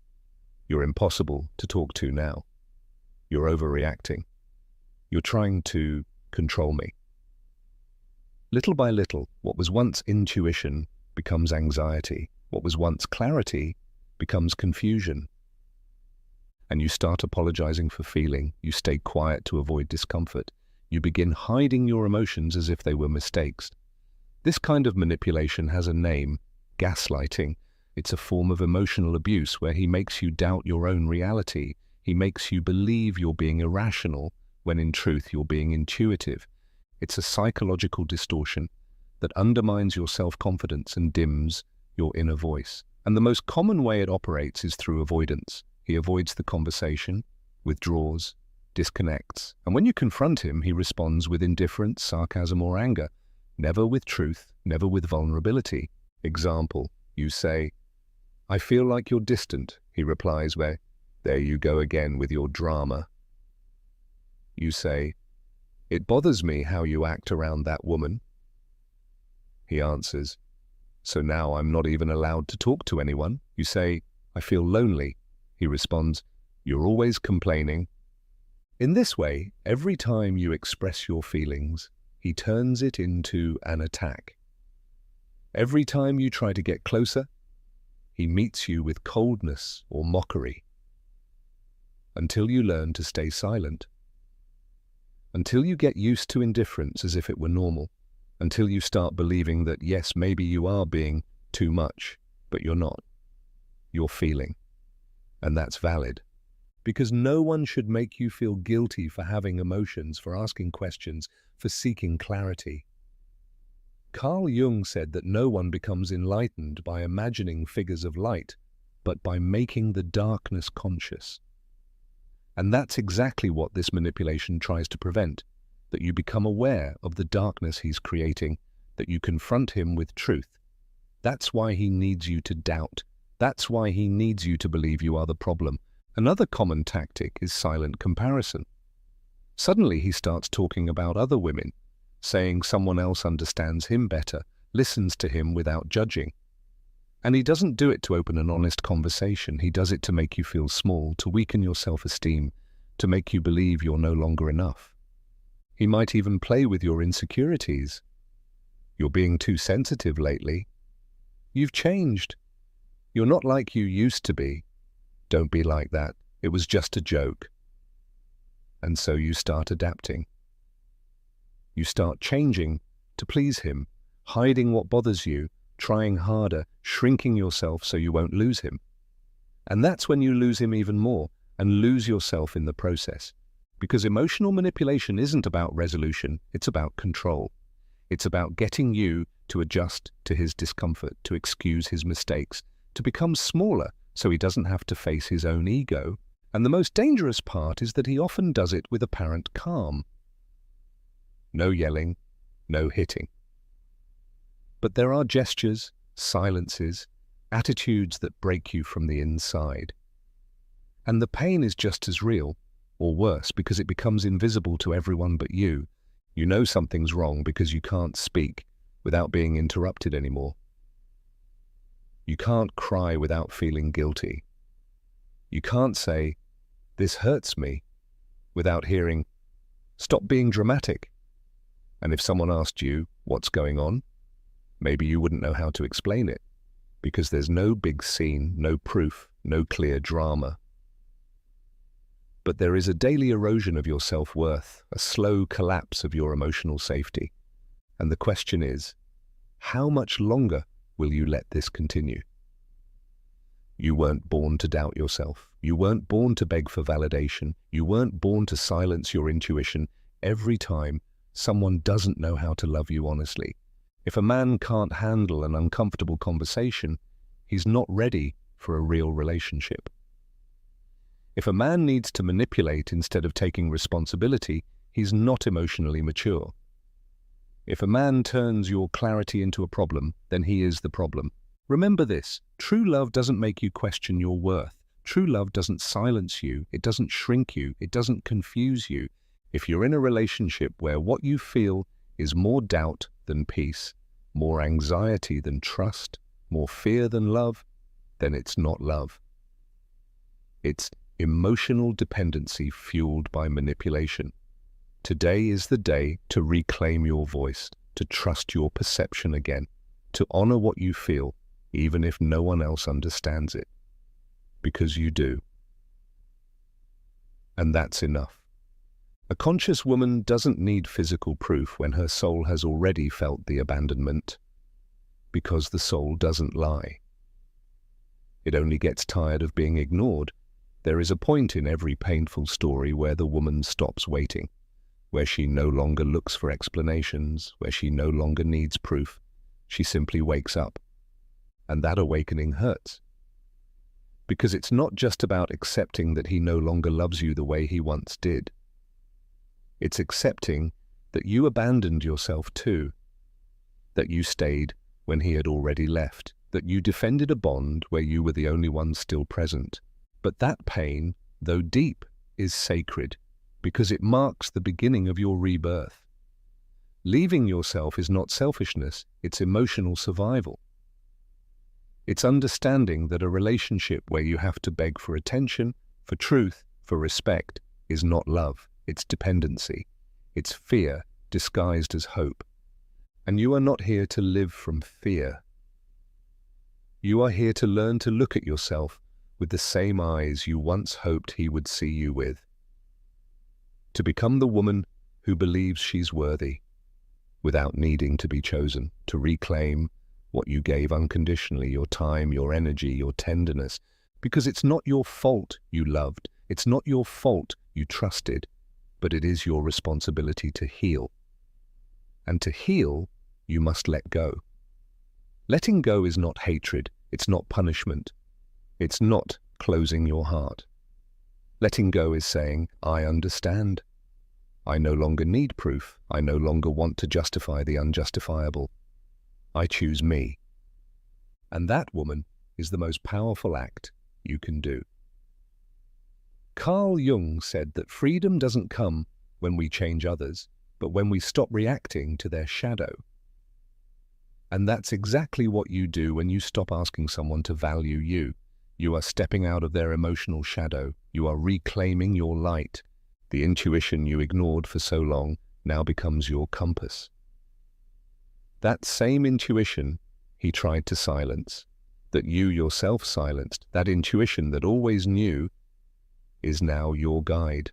You're impossible to talk to now. You're overreacting. You're trying to control me." Little by little, what was once intuition becomes anxiety. What was once clarity becomes confusion. And you start apologizing for feeling. You stay quiet to avoid discomfort. You begin hiding your emotions as if they were mistakes. This kind of manipulation has a name, gaslighting. It's a form of emotional abuse where he makes you doubt your own reality. He makes you believe you're being irrational when in truth you're being intuitive. It's a psychological distortion that undermines your self-confidence and dims your inner voice. And the most common way it operates is through avoidance. He avoids the conversation, withdraws, disconnects. And when you confront him, he responds with indifference, sarcasm, or anger. Never with truth, never with vulnerability. Example, you say, "I feel like you're distant." He replies, "There you go again with your drama." You say, "It bothers me how you act around that woman." He answers, "So now I'm not even allowed to talk to anyone?" You say, "I feel lonely." He responds, "You're always complaining." In this way, every time you express your feelings, he turns it into an attack. Every time you try to get closer, he meets you with coldness or mockery. Until you learn to stay silent. Until you get used to indifference as if it were normal. Until you start believing that, yes, maybe you are being too much, but you're not. You're feeling. And that's valid. Because no one should make you feel guilty for having emotions, for asking questions, for seeking clarity. Carl Jung said that no one becomes enlightened by imagining figures of light, but by making the darkness conscious. And that's exactly what this manipulation tries to prevent, that you become aware of the darkness he's creating, that you confront him with truth. That's why he needs you to doubt. That's why he needs you to believe you are the problem. Another common tactic is silent comparison. Suddenly he starts talking about other women, saying someone else understands him better, listens to him without judging. And he doesn't do it to open an honest conversation. He does it to make you feel small, to weaken your self-esteem, to make you believe you're no longer enough. He might even play with your insecurities. You're being too sensitive lately. You've changed. You're not like you used to be. Don't be like that. It was just a joke. And so you start adapting. You start changing to please him, hiding what bothers you, trying harder, shrinking yourself so you won't lose him. And that's when you lose him even more and lose yourself in the process. Because emotional manipulation isn't about resolution, it's about control. It's about getting you to adjust to his discomfort, to excuse his mistakes, to become smaller so he doesn't have to face his own ego. And the most dangerous part is that he often does it with apparent calm. No yelling, no hitting. But there are gestures, silences, attitudes that break you from the inside. And the pain is just as real, or worse, because it becomes invisible to everyone but you. You know something's wrong because you can't speak without being interrupted anymore. You can't cry without feeling guilty. You can't say, "This hurts me," without hearing, "Stop being dramatic." And if someone asked you, "What's going on?" maybe you wouldn't know how to explain it, because there's no big scene, no proof, no clear drama. But there is a daily erosion of your self-worth, a slow collapse of your emotional safety. And the question is, how much longer will you let this continue? You weren't born to doubt yourself. You weren't born to beg for validation. You weren't born to silence your intuition every time someone doesn't know how to love you honestly. If a man can't handle an uncomfortable conversation, he's not ready for a real relationship. If a man needs to manipulate instead of taking responsibility, he's not emotionally mature. If a man turns your clarity into a problem, then he is the problem. Remember this, true love doesn't make you question your worth. True love doesn't silence you, it doesn't shrink you, it doesn't confuse you. If you're in a relationship where what you feel is more doubt than peace, more anxiety than trust, more fear than love, then it's not love. It's emotional dependency fueled by manipulation. Today is the day to reclaim your voice, to trust your perception again, to honor what you feel, even if no one else understands it. Because you do. And that's enough. A conscious woman doesn't need physical proof when her soul has already felt the abandonment, because the soul doesn't lie. It only gets tired of being ignored. There is a point in every painful story where the woman stops waiting, where she no longer looks for explanations, where she no longer needs proof. She simply wakes up. And that awakening hurts. Because it's not just about accepting that he no longer loves you the way he once did. It's accepting that you abandoned yourself too, that you stayed when he had already left, that you defended a bond where you were the only one still present. But that pain, though deep, is sacred because it marks the beginning of your rebirth. Leaving yourself is not selfishness, it's emotional survival. It's understanding that a relationship where you have to beg for attention, for truth, for respect, is not love. It's dependency. It's fear disguised as hope. And you are not here to live from fear. You are here to learn to look at yourself with the same eyes you once hoped he would see you with. To become the woman who believes she's worthy, without needing to be chosen, to reclaim what you gave unconditionally, your time, your energy, your tenderness, because it's not your fault you loved, it's not your fault you trusted, but it is your responsibility to heal. And to heal, you must let go. Letting go is not hatred, it's not punishment, it's not closing your heart. Letting go is saying, I understand. I no longer need proof. I no longer want to justify the unjustifiable. I choose me. And that, woman, is the most powerful act you can do. Carl Jung said that freedom doesn't come when we change others, but when we stop reacting to their shadow. And that's exactly what you do when you stop asking someone to value you. You are stepping out of their emotional shadow. You are reclaiming your light. The intuition you ignored for so long now becomes your compass. That same intuition he tried to silence, that you yourself silenced, that intuition that always knew, is now your guide.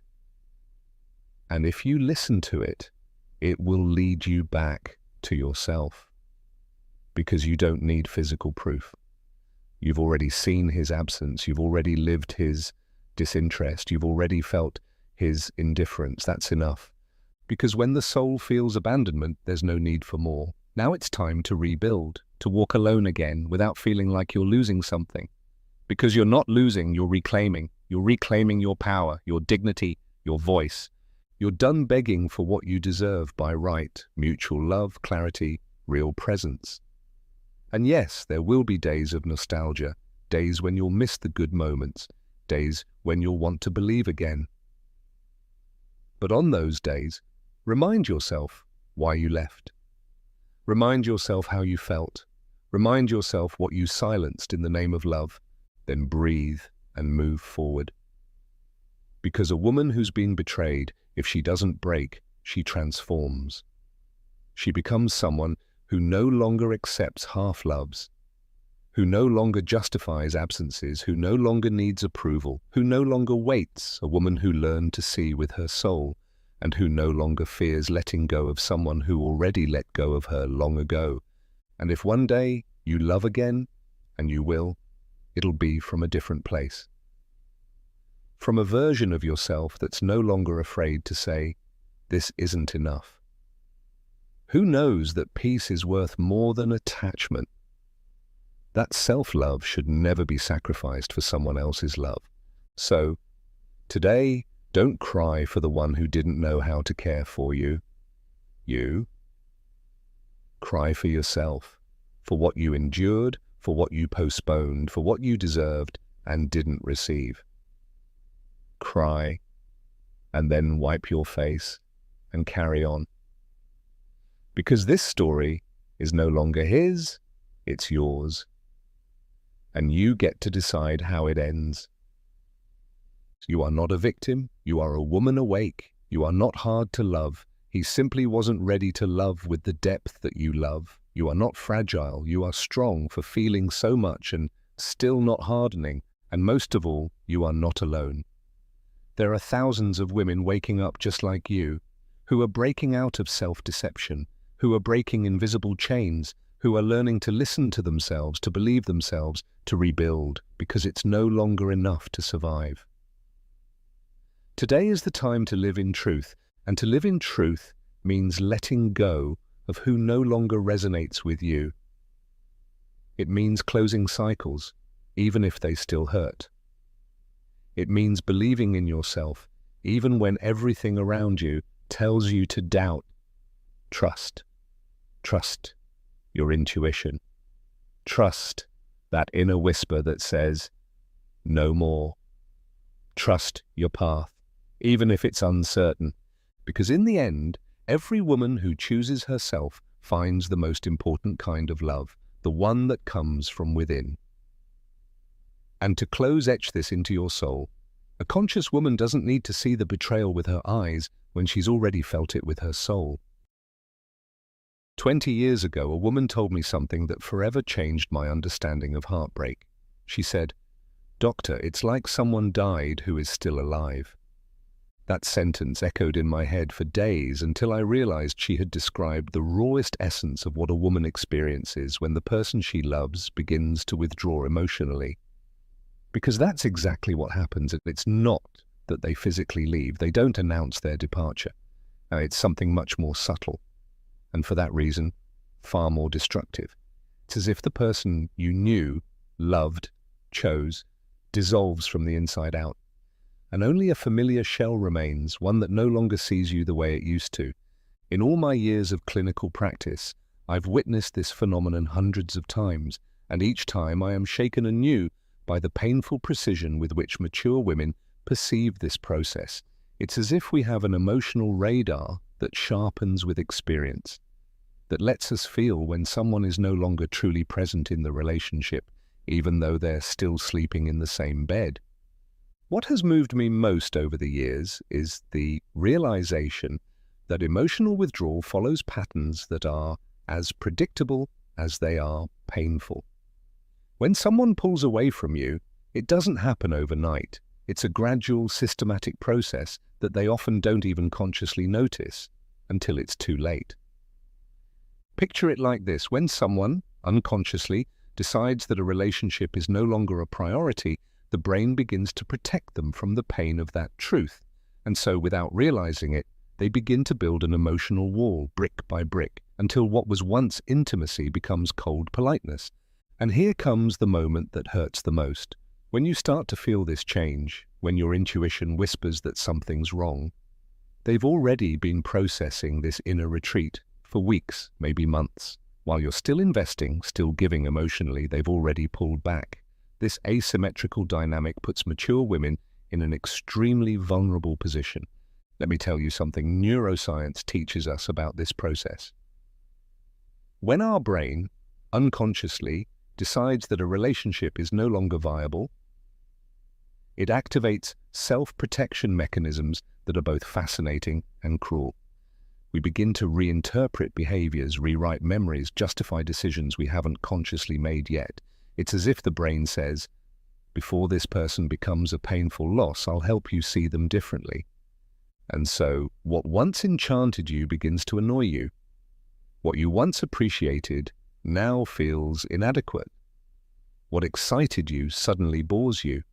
And if you listen to it, it will lead you back to yourself. Because you don't need physical proof. You've already seen his absence, you've already lived his disinterest, you've already felt his indifference. That's enough. Because when the soul feels abandonment, there's no need for more. Now it's time to rebuild, to walk alone again without feeling like you're losing something. Because you're not losing, you're reclaiming. You're reclaiming your power, your dignity, your voice. You're done begging for what you deserve by right, mutual love, clarity, real presence. And yes, there will be days of nostalgia, days when you'll miss the good moments, days when you'll want to believe again. But on those days, remind yourself why you left. Remind yourself how you felt. Remind yourself what you silenced in the name of love. Then breathe and move forward. Because a woman who's been betrayed, if she doesn't break, she transforms. She becomes someone who no longer accepts half-loves, who no longer justifies absences, who no longer needs approval, who no longer waits, a woman who learned to see with her soul, and who no longer fears letting go of someone who already let go of her long ago. And if one day you love again, and you will, it'll be from a different place. From a version of yourself that's no longer afraid to say, this isn't enough. Who knows that peace is worth more than attachment? That self-love should never be sacrificed for someone else's love. So, today, don't cry for the one who didn't know how to care for you. You cry for yourself, for what you endured, for what you postponed, for what you deserved and didn't receive. Cry, and then wipe your face and carry on. Because this story is no longer his, it's yours. And you get to decide how it ends. You are not a victim, you are a woman awake, you are not hard to love. He simply wasn't ready to love with the depth that you love. You are not fragile, you are strong for feeling so much and still not hardening. And most of all, you are not alone. There are thousands of women waking up just like you, who are breaking out of self-deception, who are breaking invisible chains, who are learning to listen to themselves, to believe themselves, to rebuild, because it's no longer enough to survive. Today is the time to live in truth, and to live in truth means letting go of who no longer resonates with you. It means closing cycles, even if they still hurt. It means believing in yourself, even when everything around you tells you to doubt. Trust. Trust your intuition. Trust that inner whisper that says, no more. Trust your path, even if it's uncertain, because in the end, every woman who chooses herself finds the most important kind of love, the one that comes from within. And to close etch this into your soul, a conscious woman doesn't need to see the betrayal with her eyes when she's already felt it with her soul. 20 years ago, a woman told me something that forever changed my understanding of heartbreak. She said, "Doctor, it's like someone died who is still alive." That sentence echoed in my head for days until I realized she had described the rawest essence of what a woman experiences when the person she loves begins to withdraw emotionally. Because that's exactly what happens. It's not that they physically leave. They don't announce their departure. It's something much more subtle, and for that reason, far more destructive. It's as if the person you knew, loved, chose, dissolves from the inside out, and only a familiar shell remains, one that no longer sees you the way it used to. In all my years of clinical practice, I've witnessed this phenomenon hundreds of times, and each time I am shaken anew by the painful precision with which mature women perceive this process. It's as if we have an emotional radar that sharpens with experience, that lets us feel when someone is no longer truly present in the relationship, even though they're still sleeping in the same bed. What has moved me most over the years is the realization that emotional withdrawal follows patterns that are as predictable as they are painful. When someone pulls away from you, it doesn't happen overnight. It's a gradual, systematic process that they often don't even consciously notice until it's too late. Picture it like this: when someone, unconsciously, decides that a relationship is no longer a priority, the brain begins to protect them from the pain of that truth. And so, without realizing it, they begin to build an emotional wall, brick by brick, until what was once intimacy becomes cold politeness. And here comes the moment that hurts the most. When you start to feel this change, when your intuition whispers that something's wrong, they've already been processing this inner retreat for weeks, maybe months. While you're still investing, still giving emotionally, they've already pulled back. This asymmetrical dynamic puts mature women in an extremely vulnerable position. Let me tell you something neuroscience teaches us about this process. When our brain, unconsciously, decides that a relationship is no longer viable, it activates self-protection mechanisms that are both fascinating and cruel. We begin to reinterpret behaviors, rewrite memories, justify decisions we haven't consciously made yet. It's as if the brain says, before this person becomes a painful loss, I'll help you see them differently. And so, what once enchanted you begins to annoy you. What you once appreciated now feels inadequate. What excited you suddenly bores you.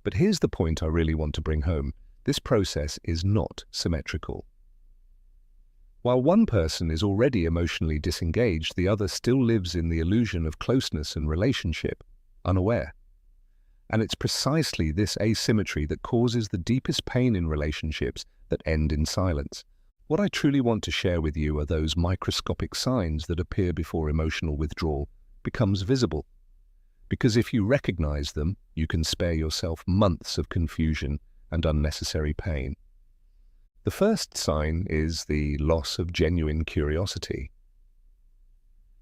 But here's the point I really want to bring home. This process is not symmetrical. While one person is already emotionally disengaged, the other still lives in the illusion of closeness and relationship, unaware. And it's precisely this asymmetry that causes the deepest pain in relationships that end in silence. What I truly want to share with you are those microscopic signs that appear before emotional withdrawal becomes visible. Because if you recognize them, you can spare yourself months of confusion and unnecessary pain. The first sign is the loss of genuine curiosity.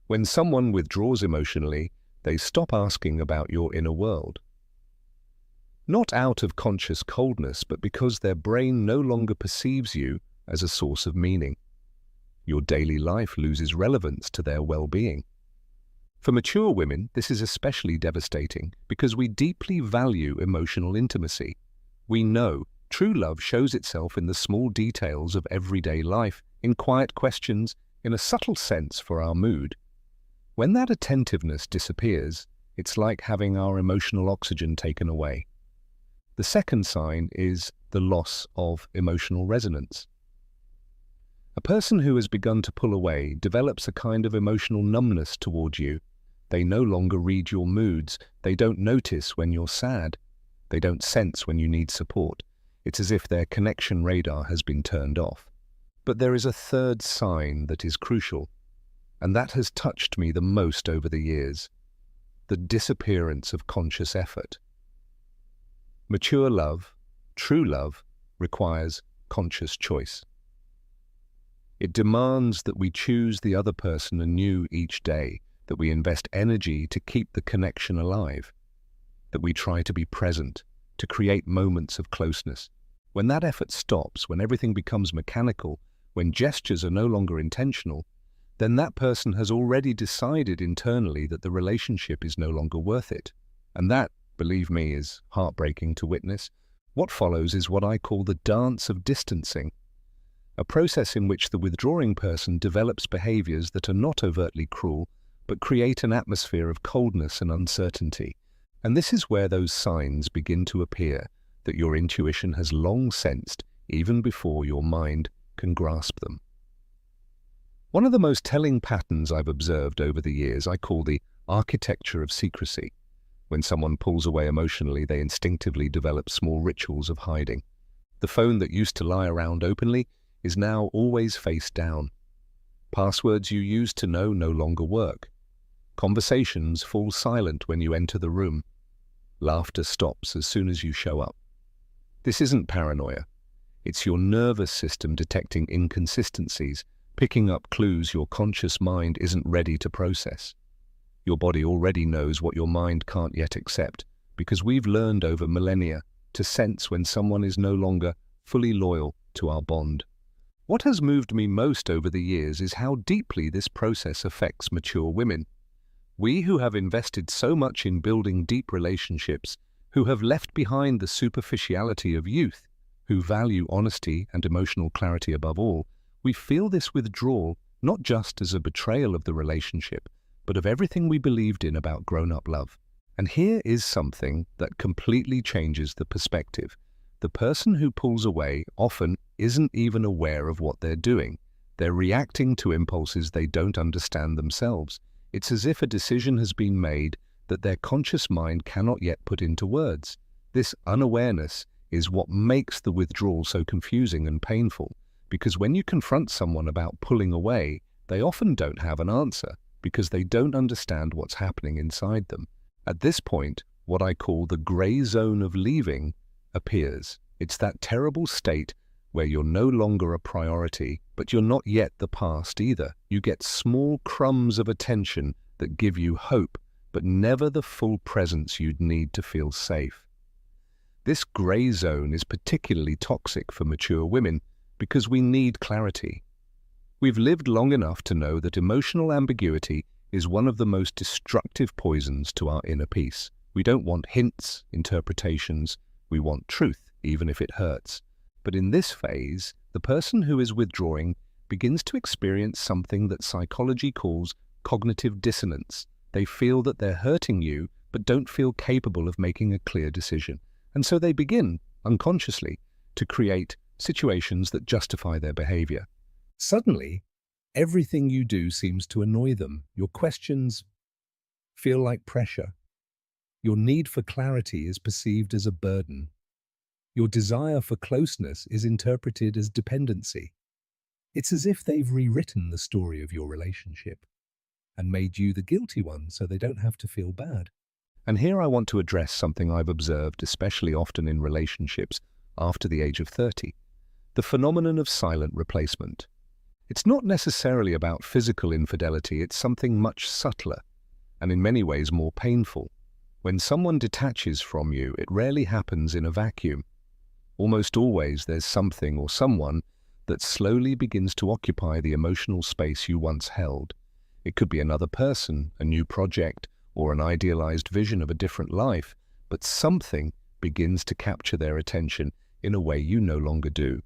When someone withdraws emotionally, they stop asking about your inner world. Not out of conscious coldness, but because their brain no longer perceives you as a source of meaning. Your daily life loses relevance to their well-being. For mature women, this is especially devastating because we deeply value emotional intimacy. We know true love shows itself in the small details of everyday life, in quiet questions, in a subtle sense for our mood. When that attentiveness disappears, it's like having our emotional oxygen taken away. The second sign is the loss of emotional resonance. A person who has begun to pull away develops a kind of emotional numbness toward you. They no longer read your moods. They don't notice when you're sad. They don't sense when you need support. It's as if their connection radar has been turned off. But there is a third sign that is crucial, and that has touched me the most over the years: the disappearance of conscious effort. Mature love, true love, requires conscious choice. It demands that we choose the other person anew each day, that we invest energy to keep the connection alive. that we try to be present, to create moments of closeness. When that effort stops, when everything becomes mechanical, when gestures are no longer intentional, then that person has already decided internally that the relationship is no longer worth it. And that, believe me, is heartbreaking to witness. What follows is what I call the dance of distancing, a process in which the withdrawing person develops behaviors that are not overtly cruel, but create an atmosphere of coldness and uncertainty. And this is where those signs begin to appear that your intuition has long sensed, even before your mind can grasp them. One of the most telling patterns I've observed over the years I call the architecture of secrecy. When someone pulls away emotionally, they instinctively develop small rituals of hiding. The phone that used to lie around openly is now always face down. Passwords you used to know no longer work. Conversations fall silent when you enter the room. Laughter stops as soon as you show up. This isn't paranoia. It's your nervous system detecting inconsistencies, picking up clues your conscious mind isn't ready to process. Your body already knows what your mind can't yet accept, because we've learned over millennia to sense when someone is no longer fully loyal to our bond. What has moved me most over the years is how deeply this process affects mature women. We who have invested so much in building deep relationships, who have left behind the superficiality of youth, who value honesty and emotional clarity above all, we feel this withdrawal not just as a betrayal of the relationship, but of everything we believed in about grown-up love. And here is something that completely changes the perspective. The person who pulls away often isn't even aware of what they're doing. They're reacting to impulses they don't understand themselves. It's as if a decision has been made that their conscious mind cannot yet put into words. This unawareness is what makes the withdrawal so confusing and painful, because when you confront someone about pulling away, they often don't have an answer, because they don't understand what's happening inside them. At this point, what I call the gray zone of leaving appears. It's that terrible state where you're no longer a priority, but you're not yet the past either. You get small crumbs of attention that give you hope, but never the full presence you'd need to feel safe. This gray zone is particularly toxic for mature women because we need clarity. We've lived long enough to know that emotional ambiguity is one of the most destructive poisons to our inner peace. We don't want hints, interpretations. We want truth, even if it hurts. But in this phase, the person who is withdrawing begins to experience something that psychology calls cognitive dissonance. They feel that they're hurting you, but don't feel capable of making a clear decision. And so they begin, unconsciously, to create situations that justify their behavior. Suddenly, everything you do seems to annoy them. Your questions feel like pressure. Your need for clarity is perceived as a burden. Your desire for closeness is interpreted as dependency. It's as if they've rewritten the story of your relationship and made you the guilty one so they don't have to feel bad. And here I want to address something I've observed especially often in relationships after the age of 30, the phenomenon of silent replacement. It's not necessarily about physical infidelity, it's something much subtler and in many ways more painful. When someone detaches from you, it rarely happens in a vacuum. Almost always there's something or someone that slowly begins to occupy the emotional space you once held. It could be another person, a new project, or an idealized vision of a different life, but something begins to capture their attention in a way you no longer do.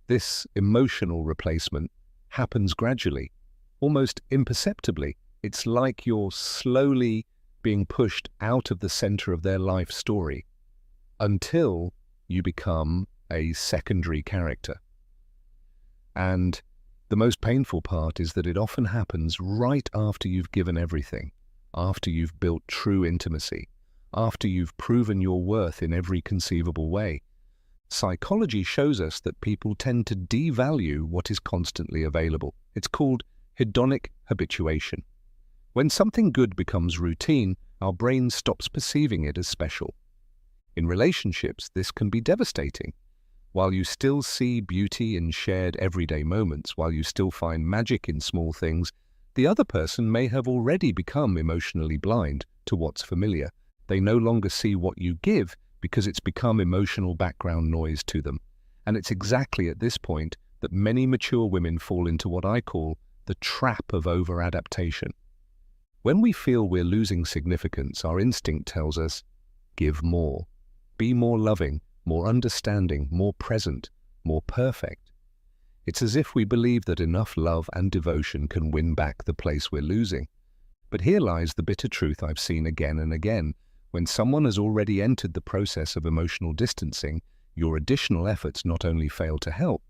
This emotional replacement happens gradually, almost imperceptibly. It's like you're slowly being pushed out of the center of their life story until you become a secondary character. And the most painful part is that it often happens right after you've given everything, after you've built true intimacy, after you've proven your worth in every conceivable way. Psychology shows us that people tend to devalue what is constantly available. It's called hedonic habituation. When something good becomes routine, our brain stops perceiving it as special. In relationships, this can be devastating. While you still see beauty in shared everyday moments, while you still find magic in small things, the other person may have already become emotionally blind to what's familiar. They no longer see what you give because it's become emotional background noise to them. And it's exactly at this point that many mature women fall into what I call the trap of over-adaptation. When we feel we're losing significance, our instinct tells us, give more. Be more loving, more understanding, more present, more perfect. It's as if we believe that enough love and devotion can win back the place we're losing. But here lies the bitter truth I've seen again and again. When someone has already entered the process of emotional distancing, your additional efforts not only fail to help,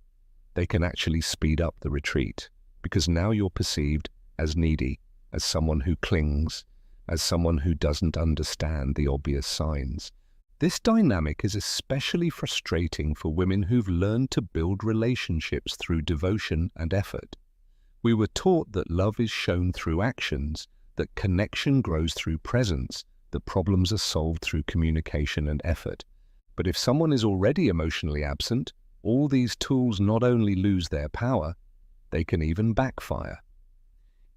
they can actually speed up the retreat, because now you're perceived as needy, as someone who clings, as someone who doesn't understand the obvious signs. This dynamic is especially frustrating for women who've learned to build relationships through devotion and effort. We were taught that love is shown through actions, that connection grows through presence, that problems are solved through communication and effort. But if someone is already emotionally absent, all these tools not only lose their power, they can even backfire.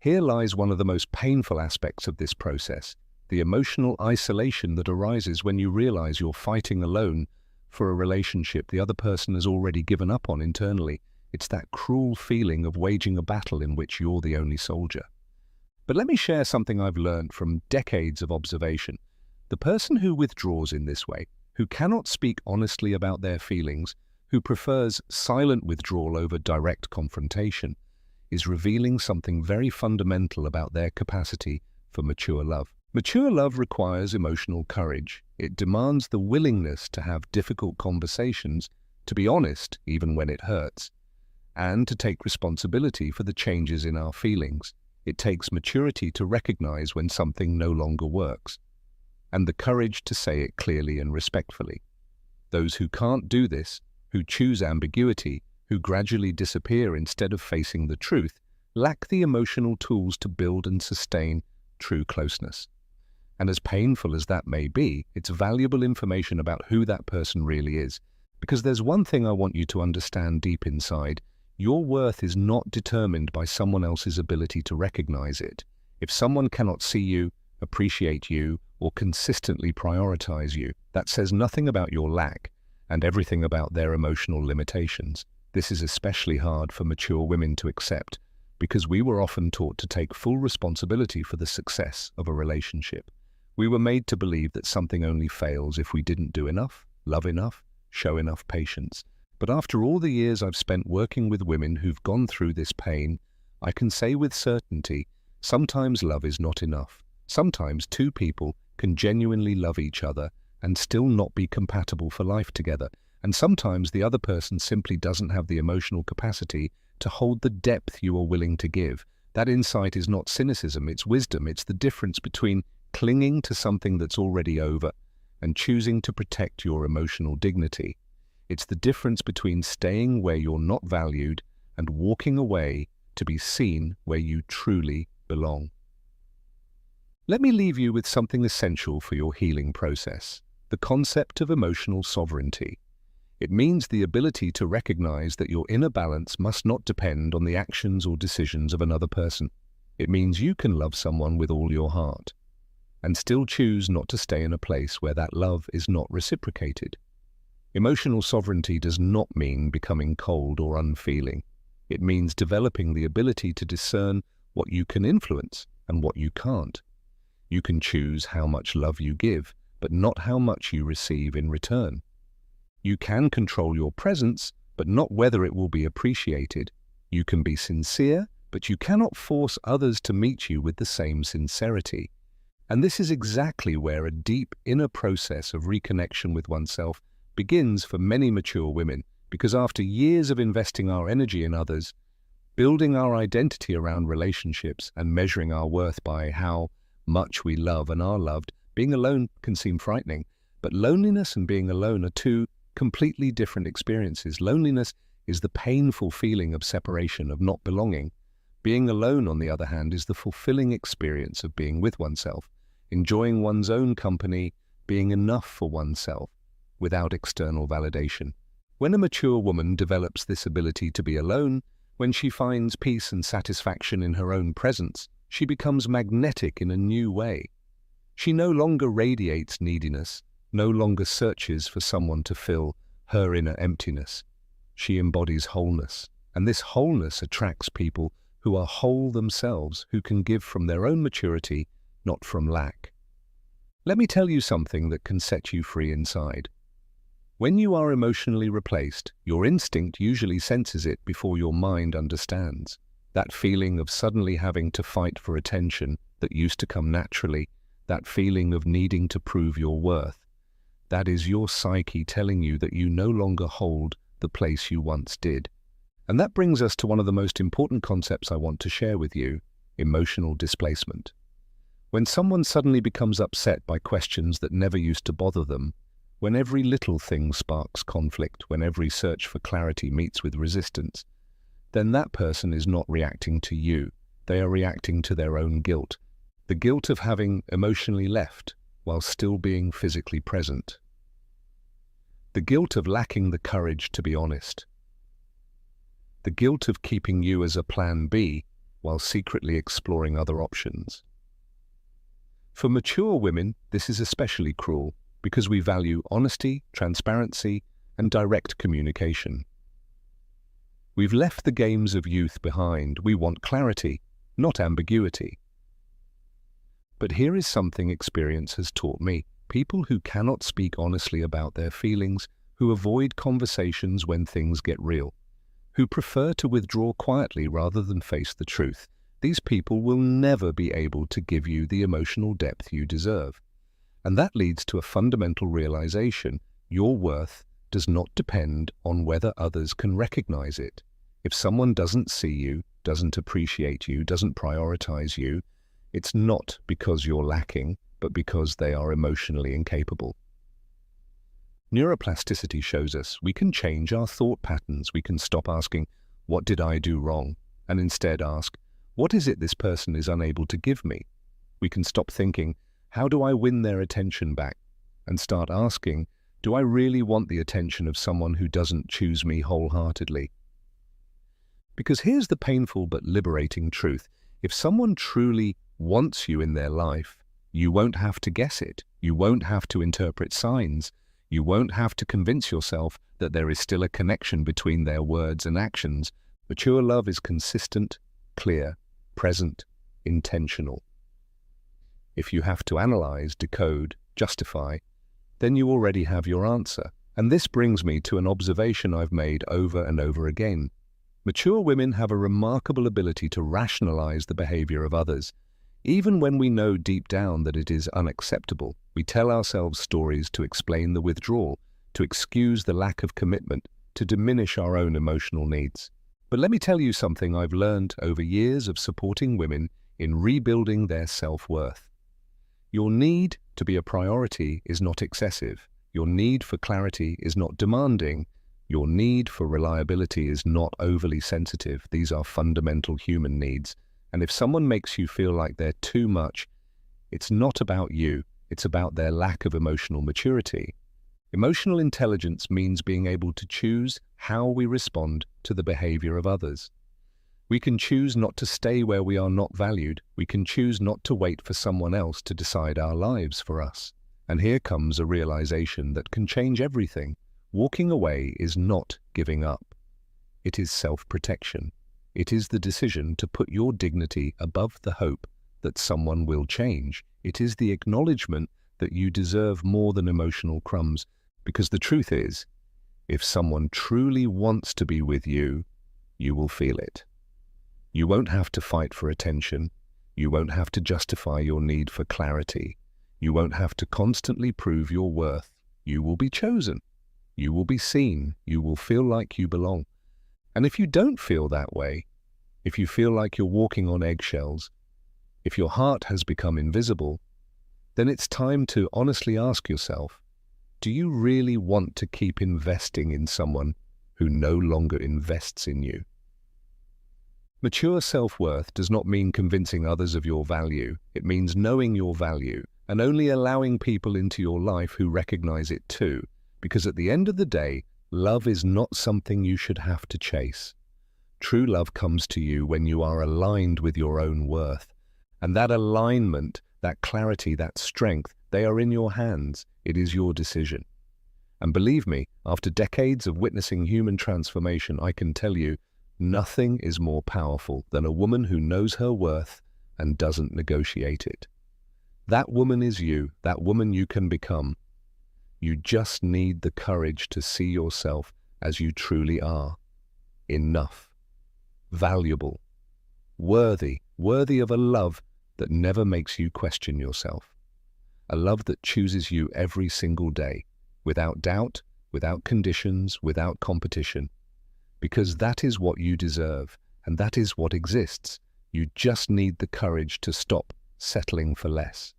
Here lies one of the most painful aspects of this process, the emotional isolation that arises when you realize you're fighting alone for a relationship the other person has already given up on internally. It's that cruel feeling of waging a battle in which you're the only soldier. But let me share something I've learned from decades of observation. The person who withdraws in this way, who cannot speak honestly about their feelings, who prefers silent withdrawal over direct confrontation, is revealing something very fundamental about their capacity for mature love. Mature love requires emotional courage. It demands the willingness to have difficult conversations, to be honest even when it hurts, and to take responsibility for the changes in our feelings. It takes maturity to recognize when something no longer works, and the courage to say it clearly and respectfully. Those who can't do this, who choose ambiguity, who gradually disappear instead of facing the truth, lack the emotional tools to build and sustain true closeness. And as painful as that may be, it's valuable information about who that person really is. Because there's one thing I want you to understand deep inside. Your worth is not determined by someone else's ability to recognize it. If someone cannot see you, appreciate you, or consistently prioritize you, that says nothing about your lack and everything about their emotional limitations. This is especially hard for mature women to accept, because we were often taught to take full responsibility for the success of a relationship. We were made to believe that something only fails if we didn't do enough, love enough, show enough patience. But after all the years I've spent working with women who've gone through this pain, I can say with certainty, sometimes love is not enough. Sometimes two people can genuinely love each other and still not be compatible for life together. And sometimes the other person simply doesn't have the emotional capacity to hold the depth you are willing to give. That insight is not cynicism, it's wisdom. It's the difference between clinging to something that's already over and choosing to protect your emotional dignity. It's the difference between staying where you're not valued and walking away to be seen where you truly belong. Let me leave you with something essential for your healing process, the concept of emotional sovereignty. It means the ability to recognize that your inner balance must not depend on the actions or decisions of another person. It means you can love someone with all your heart and still choose not to stay in a place where that love is not reciprocated. Emotional sovereignty does not mean becoming cold or unfeeling. It means developing the ability to discern what you can influence and what you can't. You can choose how much love you give, but not how much you receive in return. You can control your presence, but not whether it will be appreciated. You can be sincere, but you cannot force others to meet you with the same sincerity. And this is exactly where a deep inner process of reconnection with oneself begins for many mature women, because after years of investing our energy in others, building our identity around relationships and measuring our worth by how much we love and are loved, being alone can seem frightening, but loneliness and being alone are two completely different experiences. Loneliness is the painful feeling of separation, of not belonging. Being alone, on the other hand, is the fulfilling experience of being with oneself, enjoying one's own company, being enough for oneself, without external validation. When a mature woman develops this ability to be alone, when she finds peace and satisfaction in her own presence, she becomes magnetic in a new way. She no longer radiates neediness, no longer searches for someone to fill her inner emptiness. She embodies wholeness, and this wholeness attracts people who are whole themselves, who can give from their own maturity, not from lack. Let me tell you something that can set you free inside. When you are emotionally replaced, your instinct usually senses it before your mind understands. That feeling of suddenly having to fight for attention that used to come naturally, that feeling of needing to prove your worth, that is your psyche telling you that you no longer hold the place you once did. And that brings us to one of the most important concepts I want to share with you: emotional displacement. When someone suddenly becomes upset by questions that never used to bother them, when every little thing sparks conflict, when every search for clarity meets with resistance, then that person is not reacting to you. They are reacting to their own guilt. The guilt of having emotionally left while still being physically present. The guilt of lacking the courage to be honest. The guilt of keeping you as a plan B while secretly exploring other options. For mature women, this is especially cruel because we value honesty, transparency, and direct communication. We've left the games of youth behind. We want clarity, not ambiguity. But here is something experience has taught me. People who cannot speak honestly about their feelings, who avoid conversations when things get real, who prefer to withdraw quietly rather than face the truth, these people will never be able to give you the emotional depth you deserve. And that leads to a fundamental realization: your worth does not depend on whether others can recognize it. If someone doesn't see you, doesn't appreciate you, doesn't prioritize you, it's not because you're lacking, but because they are emotionally incapable. Neuroplasticity shows us we can change our thought patterns. We can stop asking, "What did I do wrong?" and instead ask, "What is it this person is unable to give me?" We can stop thinking, "How do I win their attention back?" and start asking, "Do I really want the attention of someone who doesn't choose me wholeheartedly?" Because here's the painful but liberating truth. If someone truly wants you in their life, you won't have to guess it. You won't have to interpret signs. You won't have to convince yourself that there is still a connection between their words and actions. Mature love is consistent, clear, present, intentional. If you have to analyze, decode, justify, then you already have your answer. And this brings me to an observation I've made over and over again. Mature women have a remarkable ability to rationalize the behavior of others. Even when we know deep down that it is unacceptable, we tell ourselves stories to explain the withdrawal, to excuse the lack of commitment, to diminish our own emotional needs. But let me tell you something I've learned over years of supporting women in rebuilding their self-worth. Your need to be a priority is not excessive. Your need for clarity is not demanding. Your need for reliability is not overly sensitive. These are fundamental human needs. And if someone makes you feel like they're too much, it's not about you. It's about their lack of emotional maturity. Emotional intelligence means being able to choose how we respond to the behavior of others. We can choose not to stay where we are not valued. We can choose not to wait for someone else to decide our lives for us. And here comes a realization that can change everything. Walking away is not giving up. It is self-protection. It is the decision to put your dignity above the hope that someone will change. It is the acknowledgement that you deserve more than emotional crumbs. Because the truth is, if someone truly wants to be with you, you will feel it. You won't have to fight for attention. You won't have to justify your need for clarity. You won't have to constantly prove your worth. You will be chosen. You will be seen. You will feel like you belong. And if you don't feel that way, if you feel like you're walking on eggshells, if your heart has become invisible, then it's time to honestly ask yourself, do you really want to keep investing in someone who no longer invests in you? Mature self-worth does not mean convincing others of your value. It means knowing your value and only allowing people into your life who recognize it too. Because at the end of the day, love is not something you should have to chase. True love comes to you when you are aligned with your own worth. And that alignment, that clarity, that strength, they are in your hands. It is your decision. And believe me, after decades of witnessing human transformation, I can tell you, nothing is more powerful than a woman who knows her worth and doesn't negotiate it. That woman is you, that woman you can become. You just need the courage to see yourself as you truly are. Enough. Valuable. Worthy of a love that never makes you question yourself. A love that chooses you every single day, without doubt, without conditions, without competition. Because that is what you deserve, and that is what exists. You just need the courage to stop settling for less.